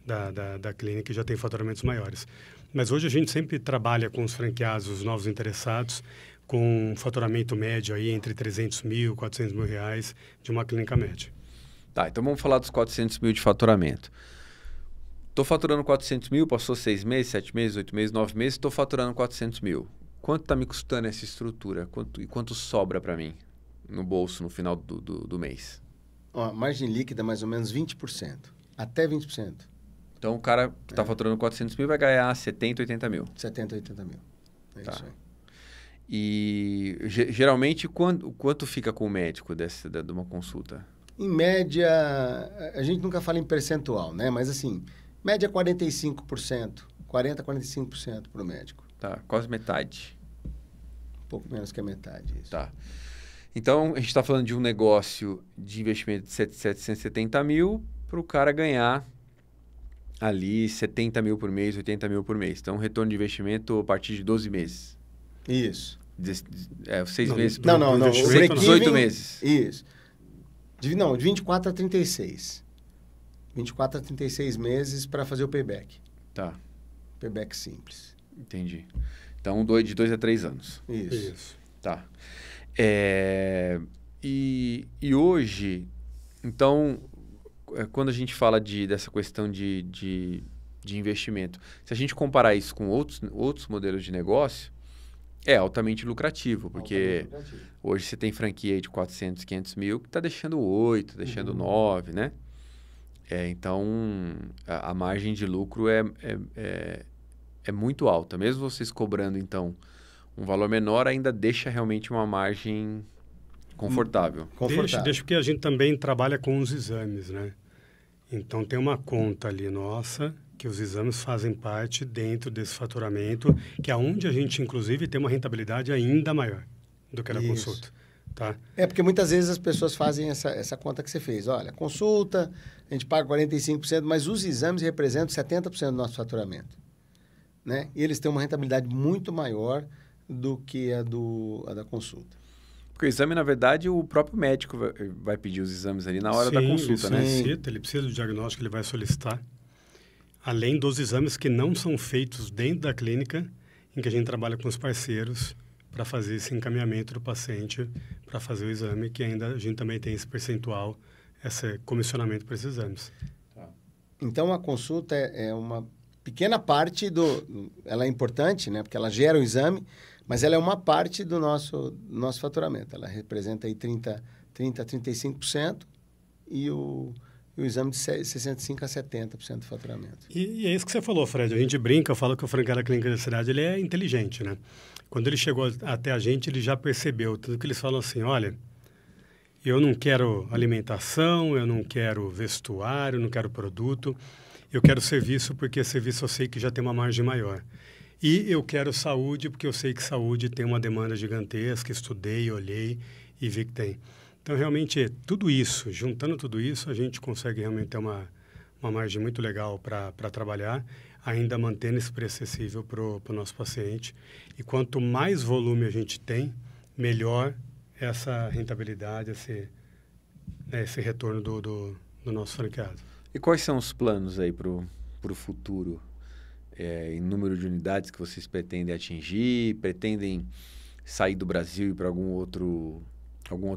[SPEAKER 2] da clínica e já tem faturamentos maiores. Mas hoje a gente sempre trabalha com os franqueados, os novos interessados, com um faturamento médio aí entre 300 mil, 400 mil reais de uma clínica média.
[SPEAKER 1] Tá, então vamos falar dos 400 mil de faturamento. Estou faturando 400 mil, passou 6 meses, 7 meses, 8 meses, 9 meses, estou faturando 400 mil. Quanto está me custando essa estrutura? Quanto sobra para mim no bolso no final do mês?
[SPEAKER 3] Ó, margem líquida mais ou menos 20%, até 20%.
[SPEAKER 1] Então, o cara que está faturando 400 mil vai ganhar 70, 80 mil.
[SPEAKER 3] 70, 80 mil. É
[SPEAKER 1] tá.
[SPEAKER 3] Isso aí.
[SPEAKER 1] E, geralmente, quanto fica com o médico de uma consulta?
[SPEAKER 3] Em média, a gente nunca fala em percentual, né? Mas, assim, média 45%, 40%, 45% para o médico.
[SPEAKER 1] Tá, quase metade.
[SPEAKER 3] Um pouco menos que a metade, isso.
[SPEAKER 1] Tá. Então, a gente está falando de um negócio de investimento de 770 mil para o cara ganhar ali 70 mil por mês, 80 mil por mês. Então, retorno de investimento a partir de 12 meses.
[SPEAKER 3] Isso.
[SPEAKER 1] 6 meses.
[SPEAKER 3] Não.
[SPEAKER 1] 18 meses.
[SPEAKER 3] Isso. De 24 a 36. 24 a 36 meses para fazer o payback.
[SPEAKER 1] Tá.
[SPEAKER 3] Payback simples.
[SPEAKER 1] Entendi. Então, de 2 a 3 anos.
[SPEAKER 3] Isso.
[SPEAKER 1] Tá. E hoje, então, quando a gente fala dessa questão de investimento, se a gente comparar isso com outros modelos de negócio, é altamente lucrativo, porque hoje você tem franquia aí de 400, 500 mil que está deixando 8, deixando 9, né? Então, a margem de lucro é muito alta. Mesmo vocês cobrando, então, um valor menor, ainda deixa realmente uma margem confortável.
[SPEAKER 2] Deixa porque a gente também trabalha com os exames, né? Então, tem uma conta ali nossa que os exames fazem parte dentro desse faturamento, que é onde a gente, inclusive, tem uma rentabilidade ainda maior do que a consulta. Tá?
[SPEAKER 3] Porque muitas vezes as pessoas fazem essa conta que você fez. Olha, consulta, a gente paga 45%, mas os exames representam 70% do nosso faturamento. Né? E eles têm uma rentabilidade muito maior do que a da consulta.
[SPEAKER 1] Porque o exame, na verdade, o próprio médico vai pedir os exames ali na hora da consulta, né?
[SPEAKER 2] Ele precisa do diagnóstico, ele vai solicitar. Além dos exames que não são feitos dentro da clínica, em que a gente trabalha com os parceiros para fazer esse encaminhamento do paciente para fazer o exame, que ainda a gente também tem esse percentual, esse comissionamento para esses exames.
[SPEAKER 3] Então, a consulta é uma pequena parte ela é importante, né? Porque ela gera o exame, mas ela é uma parte do nosso faturamento. Ela representa aí 30% a 35% e o exame de 65% a 70% do faturamento.
[SPEAKER 2] E é isso que você falou, Fred. A gente brinca, eu falo que o franqueado da clínica da cidade ele é inteligente, né? Quando ele chegou até a gente, ele já percebeu tudo que eles falam assim, olha, eu não quero alimentação, eu não quero vestuário, eu não quero produto, eu quero serviço porque serviço eu sei que já tem uma margem maior. E eu quero saúde porque eu sei que saúde tem uma demanda gigantesca, estudei, olhei e vi que tem. Então, realmente, tudo isso, juntando tudo isso, a gente consegue realmente ter uma margem muito legal para trabalhar, ainda mantendo esse preço acessível para o nosso paciente. E quanto mais volume a gente tem, melhor essa rentabilidade, esse retorno do nosso franqueado.
[SPEAKER 1] E quais são os planos aí para o futuro? Em número de unidades que vocês pretendem atingir? Pretendem sair do Brasil e ir para algum outro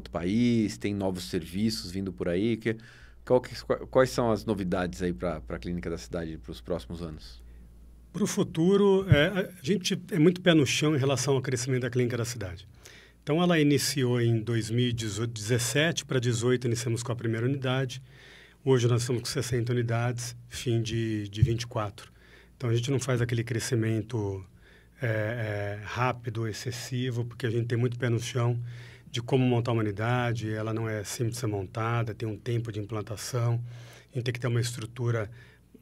[SPEAKER 1] país? Tem novos serviços vindo por aí? Quais são as novidades aí para a Clínica da Cidade para os próximos anos?
[SPEAKER 2] Para o futuro, a gente é muito pé no chão em relação ao crescimento da Clínica da Cidade. Então, ela iniciou em 2017, para 2018 iniciamos com a primeira unidade. Hoje nós estamos com 60 unidades, fim de 24. Então, a gente não faz aquele crescimento rápido, excessivo, porque a gente tem muito pé no chão de como montar uma unidade, ela não é simples de ser montada, tem um tempo de implantação, a gente tem que ter uma estrutura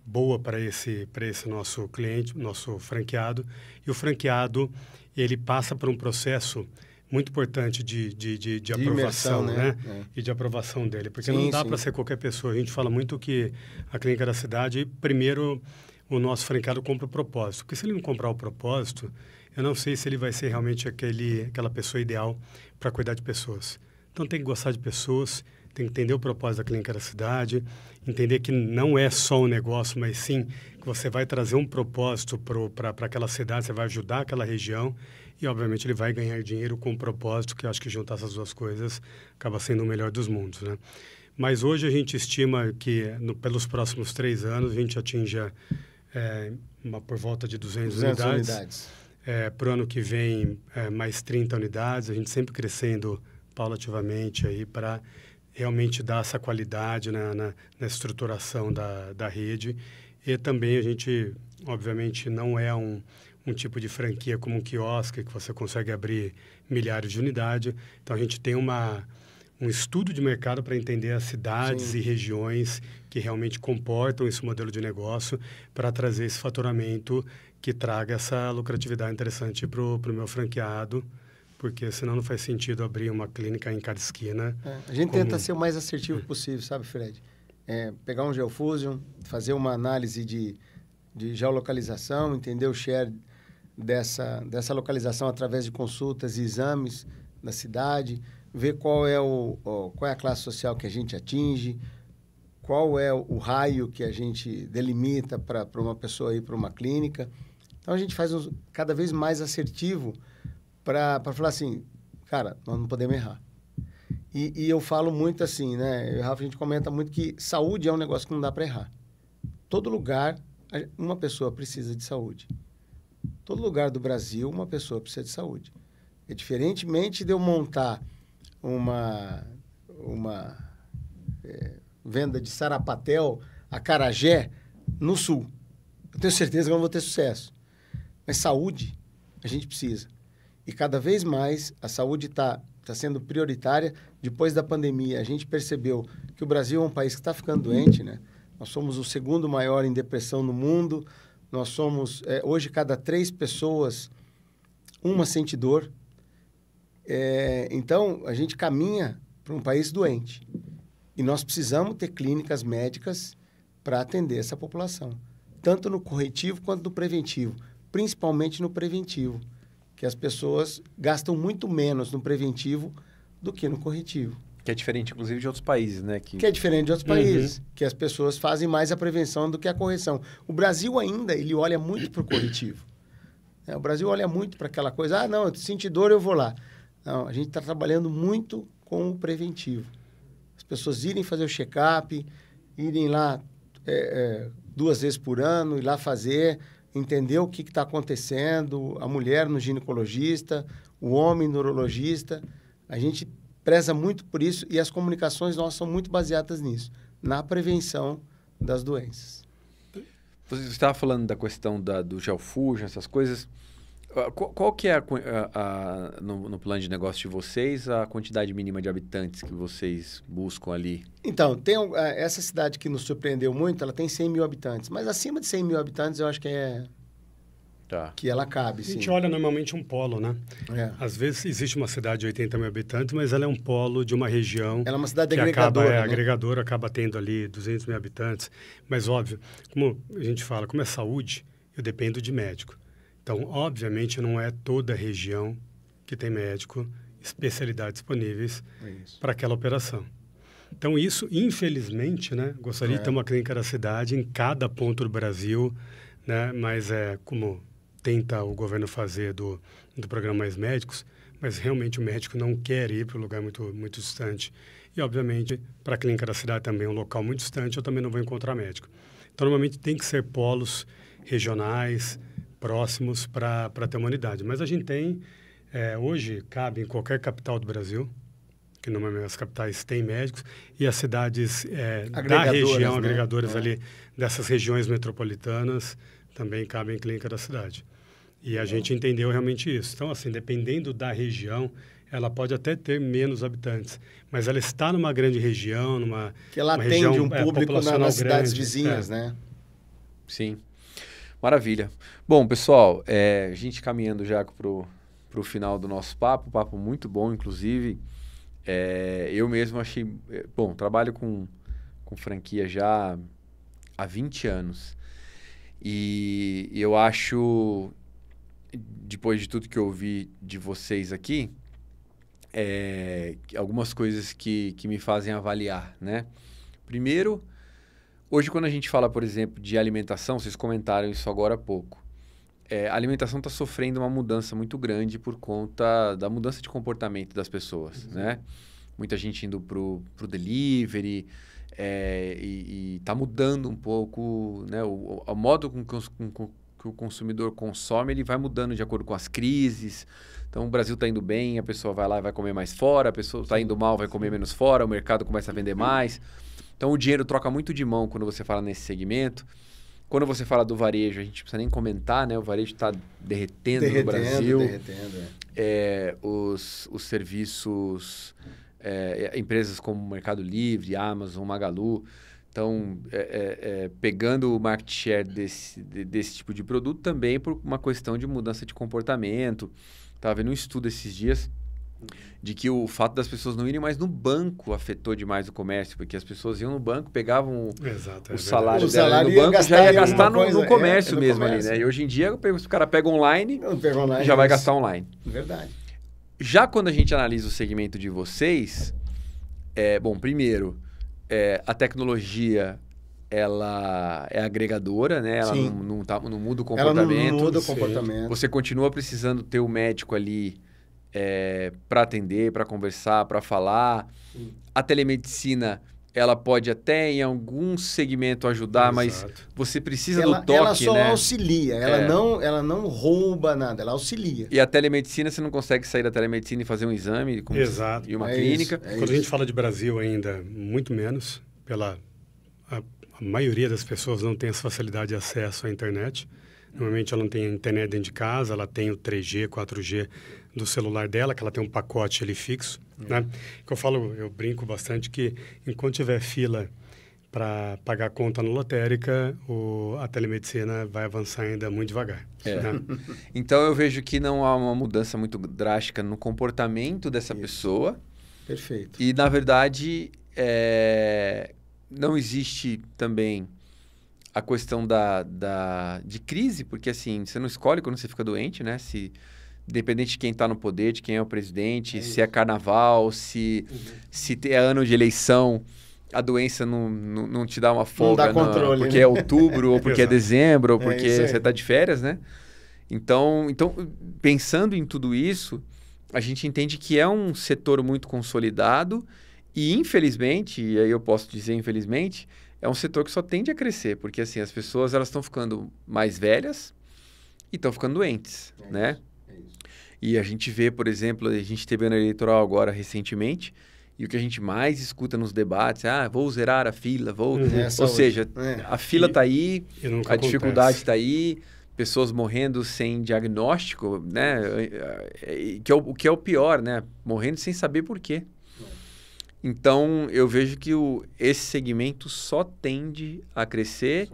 [SPEAKER 2] boa para esse nosso cliente, nosso franqueado. E o franqueado, ele passa por um processo muito importante de aprovação,
[SPEAKER 3] imersão,
[SPEAKER 2] né? E de aprovação dele. Porque não dá para ser qualquer pessoa. A gente fala muito que a Clínica da Cidade, primeiro, o nosso franqueado compra o propósito. Porque se ele não comprar o propósito, eu não sei se ele vai ser realmente aquela pessoa ideal para cuidar de pessoas. Então, tem que gostar de pessoas, tem que entender o propósito da Clínica da Cidade, entender que não é só um negócio, mas sim que você vai trazer um propósito para aquela cidade, você vai ajudar aquela região e, obviamente, ele vai ganhar dinheiro com um propósito, que eu acho que juntar essas duas coisas acaba sendo o melhor dos mundos, né? Mas hoje a gente estima que, pelos próximos 3 anos, a gente atinja por volta de 200 unidades. Para o ano que vem, mais 30 unidades, a gente sempre crescendo paulativamente aí para realmente dar essa qualidade na estruturação da rede. E também a gente, obviamente, não é um tipo de franquia como um quiosque, que você consegue abrir milhares de unidades. Então, a gente tem um estudo de mercado para entender as cidades e regiões que realmente comportam esse modelo de negócio para trazer esse faturamento que traga essa lucratividade interessante para o meu franqueado, porque senão não faz sentido abrir uma clínica em cada esquina.
[SPEAKER 3] A gente tenta ser o mais assertivo possível, sabe, Fred? Pegar um GeoFusion, fazer uma análise de geolocalização, entender o share dessa localização através de consultas e exames da cidade, ver qual é a classe social que a gente atinge, qual é o raio que a gente delimita para uma pessoa ir para uma clínica. Então, a gente faz cada vez mais assertivo para falar assim, cara, nós não podemos errar. E eu falo muito assim, né? Eu e o Rafa, a gente comenta muito que saúde é um negócio que não dá para errar. Todo lugar, uma pessoa precisa de saúde. Todo lugar do Brasil, uma pessoa precisa de saúde. E diferentemente de eu montar uma venda de sarapatel, acarajé, no sul. Eu tenho certeza que eu não vou ter sucesso. Mas saúde, a gente precisa. E cada vez mais a saúde está sendo prioritária. Depois da pandemia, a gente percebeu que o Brasil é um país que está ficando doente, né? Nós somos o segundo maior em depressão no mundo. Nós somos, hoje, cada 3 pessoas, uma sente dor. Então, a gente caminha para um país doente. E nós precisamos ter clínicas médicas para atender essa população. Tanto no corretivo quanto no preventivo. Principalmente no preventivo. Que as pessoas gastam muito menos no preventivo do que no corretivo.
[SPEAKER 1] Que é diferente, inclusive, de outros países, né?
[SPEAKER 3] Que é diferente de outros países. Que as pessoas fazem mais a prevenção do que a correção. O Brasil ainda, ele olha muito para o corretivo. O Brasil olha muito para aquela coisa, ah, não, eu senti dor, eu vou lá. Não, a gente está trabalhando muito com o preventivo. As pessoas irem fazer o check-up, irem lá 2 vezes por ano, ir lá fazer, entender o que está acontecendo, a mulher no ginecologista, o homem no urologista. A gente preza muito por isso e as comunicações nossas são muito baseadas nisso, na prevenção das doenças.
[SPEAKER 1] Você estava falando da questão do GeoFusion, essas coisas. Qual que é, no plano de negócio de vocês, a quantidade mínima de habitantes que vocês buscam ali?
[SPEAKER 3] Então, tem essa cidade que nos surpreendeu muito, ela tem 100 mil habitantes. Mas acima de 100 mil habitantes, eu acho que que ela cabe, sim.
[SPEAKER 2] A gente olha normalmente um polo, né? Às vezes existe uma cidade de 80 mil habitantes, mas ela é um polo de uma região...
[SPEAKER 3] Ela é uma cidade agregadora, né?
[SPEAKER 2] Agregadora, acaba tendo ali 200 mil habitantes. Mas, óbvio, como a gente fala, como é saúde, eu dependo de médico. Então, obviamente, não é toda a região que tem médico, especialidades disponíveis para aquela operação. Então, isso, infelizmente, né? Gostaria de ter uma clínica da cidade em cada ponto do Brasil, né? Mas como tenta o governo fazer do programa Mais Médicos, mas realmente o médico não quer ir para um lugar muito, muito distante. E, obviamente, para a clínica da cidade também, um local muito distante, eu também não vou encontrar médico. Então, normalmente, tem que ser polos regionais, próximos para ter uma unidade. Mas a gente tem, hoje, cabe em qualquer capital do Brasil, que normalmente as capitais têm médicos, e as cidades da região, agregadoras ali, dessas regiões metropolitanas, também cabem em clínica da cidade. E a gente entendeu realmente isso. Então, assim, dependendo da região, ela pode até ter menos habitantes, mas ela está numa grande região,
[SPEAKER 3] que ela atende
[SPEAKER 2] região,
[SPEAKER 3] um público nas cidades vizinhas, né?
[SPEAKER 1] Sim. Maravilha. Bom, pessoal, a gente caminhando já para o final do nosso papo muito bom, inclusive. Eu mesmo achei... Bom, trabalho com franquia já há 20 anos. E eu acho, depois de tudo que eu ouvi de vocês aqui, algumas coisas que me fazem avaliar, né? Primeiro, hoje quando a gente fala, por exemplo, de alimentação, vocês comentaram isso agora há pouco, a alimentação está sofrendo uma mudança muito grande por conta da mudança de comportamento das pessoas, né? Muita gente indo pro delivery, e está mudando um pouco, né? O modo com que o consumidor consome, ele vai mudando de acordo com as crises. Então, o Brasil está indo bem, a pessoa vai lá e vai comer mais fora, a pessoa está indo mal, vai comer menos fora, o mercado começa a vender mais. Então, o dinheiro troca muito de mão quando você fala nesse segmento. Quando você fala do varejo, a gente não precisa nem comentar, né? O varejo está derretendo no Brasil. Os serviços, empresas como Mercado Livre, Amazon, Magalu, estão pegando o market share desse tipo de produto também por uma questão de mudança de comportamento. Estava vendo um estudo esses dias de que o fato das pessoas não irem mais no banco afetou demais o comércio, porque as pessoas iam no banco, pegavam o salário dela no banco, já ia gastar no comércio mesmo ali, né? E hoje em dia, o cara pega online e já vai gastar online.
[SPEAKER 3] Verdade.
[SPEAKER 1] Já quando a gente analisa o segmento de vocês, bom, primeiro, a tecnologia, ela é agregadora, né? Ela não muda o comportamento.
[SPEAKER 3] Ela não muda o comportamento.
[SPEAKER 1] Você continua precisando ter o médico ali para atender, para conversar, para falar. A telemedicina, ela pode até em algum segmento ajudar, mas você precisa do toque,
[SPEAKER 3] ela só
[SPEAKER 1] né?
[SPEAKER 3] auxilia, ela não rouba nada, ela auxilia.
[SPEAKER 1] E a telemedicina, você não consegue sair da telemedicina e fazer um exame e uma clínica.
[SPEAKER 2] Quando a gente fala de Brasil ainda, muito menos, a maioria das pessoas não tem essa facilidade de acesso à internet. Normalmente ela não tem a internet dentro de casa, ela tem o 3G, 4G do celular dela, que ela tem um pacote ali fixo, né? Que eu brinco bastante que enquanto tiver fila para pagar a conta na lotérica, a telemedicina vai avançar ainda muito devagar. Né?
[SPEAKER 1] Então eu vejo que não há uma mudança muito drástica no comportamento dessa pessoa.
[SPEAKER 3] Perfeito.
[SPEAKER 1] E na verdade não existe também a questão de crise, porque assim, você não escolhe quando você fica doente, né? Independente de quem está no poder, de quem é o presidente, se é carnaval, se é ano de eleição, a doença não te dá uma folga.
[SPEAKER 3] Não dá controle,
[SPEAKER 1] porque
[SPEAKER 3] né?
[SPEAKER 1] é outubro, ou porque é dezembro, ou porque você está de férias, né? Então, pensando em tudo isso, a gente entende que é um setor muito consolidado e, infelizmente, e aí eu posso dizer infelizmente, é um setor que só tende a crescer, porque assim, as pessoas elas estão ficando mais velhas e estão ficando doentes, né? E a gente vê, por exemplo, a gente teve ano eleitoral agora recentemente, e o que a gente mais escuta nos debates, vou zerar a fila, ou seja, a fila está aí, a dificuldade está aí, pessoas morrendo sem diagnóstico, né? O que é o pior, né? Morrendo sem saber por quê. Então, eu vejo que esse segmento só tende a crescer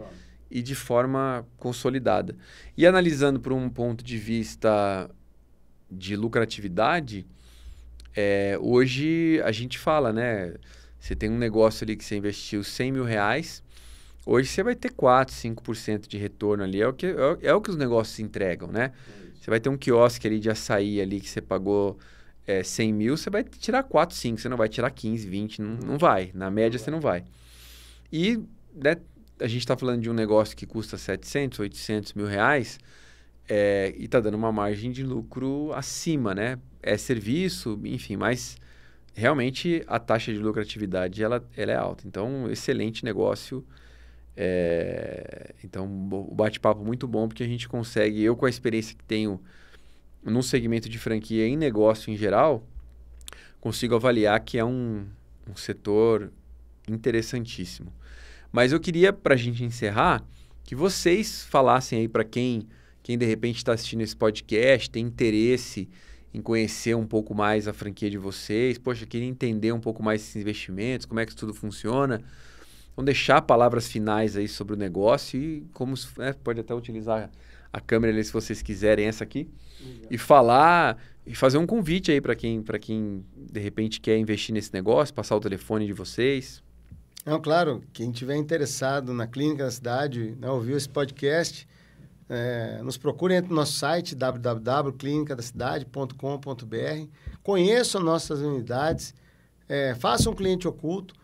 [SPEAKER 1] e de forma consolidada. E analisando por um ponto de vista de lucratividade, hoje a gente fala, né? Você tem um negócio ali que você investiu R$100 mil, hoje você vai ter 4%, 5% de retorno ali. É o que os negócios entregam, né? Você vai ter um quiosque ali de açaí ali que você pagou 100 mil, você vai tirar 4, 5, você não vai tirar 15, 20, não vai. Na média, você não vai. E, né, a gente está falando de um negócio que custa 700, 800 mil reais e está dando uma margem de lucro acima, né? É serviço, enfim, mas realmente a taxa de lucratividade ela é alta. Então, excelente negócio. Então, o bate-papo muito bom, porque a gente consegue, eu com a experiência que tenho no segmento de franquia em negócio em geral, consigo avaliar que é um setor interessantíssimo. Mas eu queria, para a gente encerrar, que vocês falassem aí para quem de repente está assistindo esse podcast, tem interesse em conhecer um pouco mais a franquia de vocês, poxa, queria entender um pouco mais esses investimentos, como é que isso tudo funciona. Então, deixar palavras finais aí sobre o negócio e como pode até utilizar a câmera ali se vocês quiserem, essa aqui, e falar e fazer um convite aí para quem de repente quer investir nesse negócio, passar o telefone de vocês.
[SPEAKER 3] Não, claro, quem tiver interessado na Clínica da Cidade, né, ouviu esse podcast, nos procurem no nosso site www.clinicadacidade.com.br, conheçam nossas unidades, façam um cliente oculto,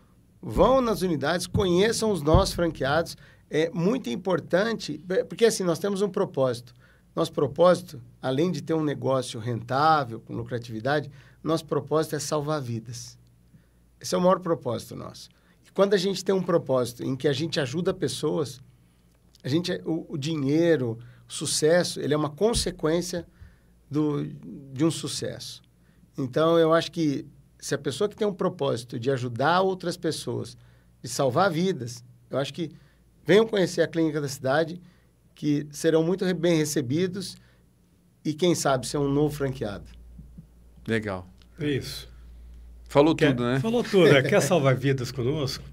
[SPEAKER 3] vão nas unidades, conheçam os nossos franqueados. É muito importante, porque assim, nós temos um propósito. Nosso propósito, além de ter um negócio rentável, com lucratividade, nosso propósito é salvar vidas. Esse é o maior propósito nosso. E quando a gente tem um propósito em que a gente ajuda pessoas, o dinheiro, o sucesso, ele é uma consequência de um sucesso. Então, eu acho que se a pessoa que tem um propósito de ajudar outras pessoas, de salvar vidas, eu acho que venham conhecer a Clínica da Cidade, que serão muito bem recebidos e, quem sabe, ser um novo franqueado.
[SPEAKER 1] Legal.
[SPEAKER 2] Isso.
[SPEAKER 1] Falou tudo, né?
[SPEAKER 2] Falou tudo. Quer salvar vidas conosco?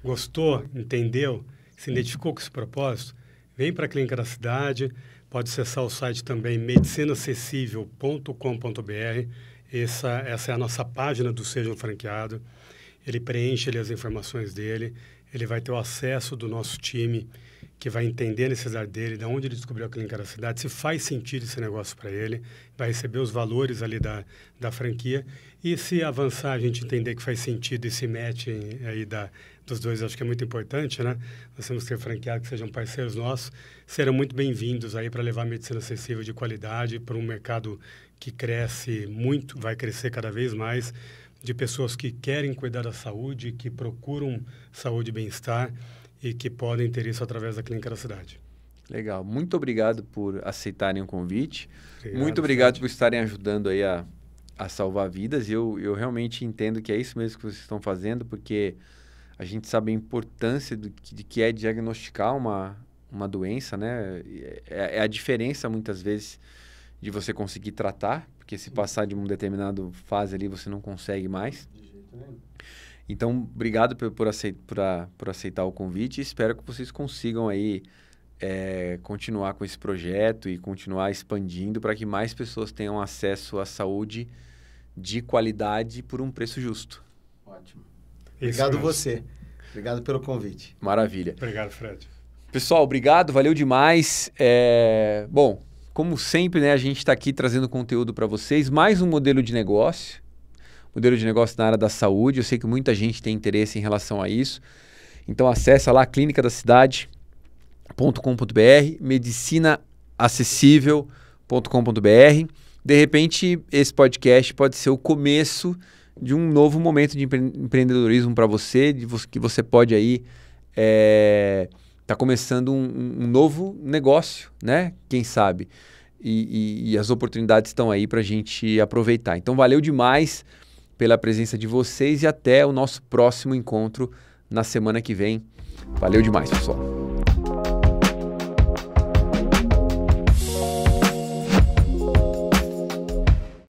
[SPEAKER 2] Gostou? Entendeu? Se identificou com esse propósito? Vem para a Clínica da Cidade. Pode acessar o site também, medicinaacessível.com.br. Essa é a nossa página do Seja um Franqueado. Ele preenche ali as informações dele. Ele vai ter o acesso do nosso time, que vai entender a necessidade dele, de onde ele descobriu a Clínica da Cidade, se faz sentido esse negócio para ele, vai receber os valores ali da franquia, e se avançar, a gente entender que faz sentido esse match aí dos dois, acho que é muito importante, né? Nós temos que ter franqueados que sejam parceiros nossos, serão muito bem-vindos aí para levar medicina acessível de qualidade para um mercado que cresce muito, vai crescer cada vez mais, de pessoas que querem cuidar da saúde, que procuram saúde e bem-estar e que podem ter isso através da Clínica da Cidade.
[SPEAKER 1] Legal. Muito obrigado por aceitarem o convite.
[SPEAKER 2] Obrigado,
[SPEAKER 1] muito obrigado por estarem ajudando aí a salvar vidas. Eu realmente entendo que é isso mesmo que vocês estão fazendo, porque a gente sabe a importância de que é diagnosticar uma doença, né? É a diferença, muitas vezes, de você conseguir tratar, porque se passar de uma determinada fase ali, você não consegue mais.
[SPEAKER 3] De jeito nenhum.
[SPEAKER 1] Então, obrigado por aceitar o convite. Espero que vocês consigam aí continuar com esse projeto e continuar expandindo para que mais pessoas tenham acesso à saúde de qualidade por um preço justo.
[SPEAKER 3] Ótimo. Obrigado
[SPEAKER 2] mesmo.
[SPEAKER 3] você. Obrigado pelo convite.
[SPEAKER 1] Maravilha.
[SPEAKER 2] Obrigado, Fred.
[SPEAKER 1] Pessoal, obrigado, valeu demais. Bom, como sempre, né, a gente está aqui trazendo conteúdo para vocês, mais um modelo de negócio na área da saúde. Eu sei que muita gente tem interesse em relação a isso. Então, acessa lá clinicadacidade.com.br, medicinaacessível.com.br. De repente, esse podcast pode ser o começo de um novo momento de empreendedorismo para você, que você pode aí tá começando um novo negócio, né? Quem sabe? E as oportunidades estão aí para a gente aproveitar. Então, valeu demais pela presença de vocês e até o nosso próximo encontro na semana que vem. Valeu demais, pessoal.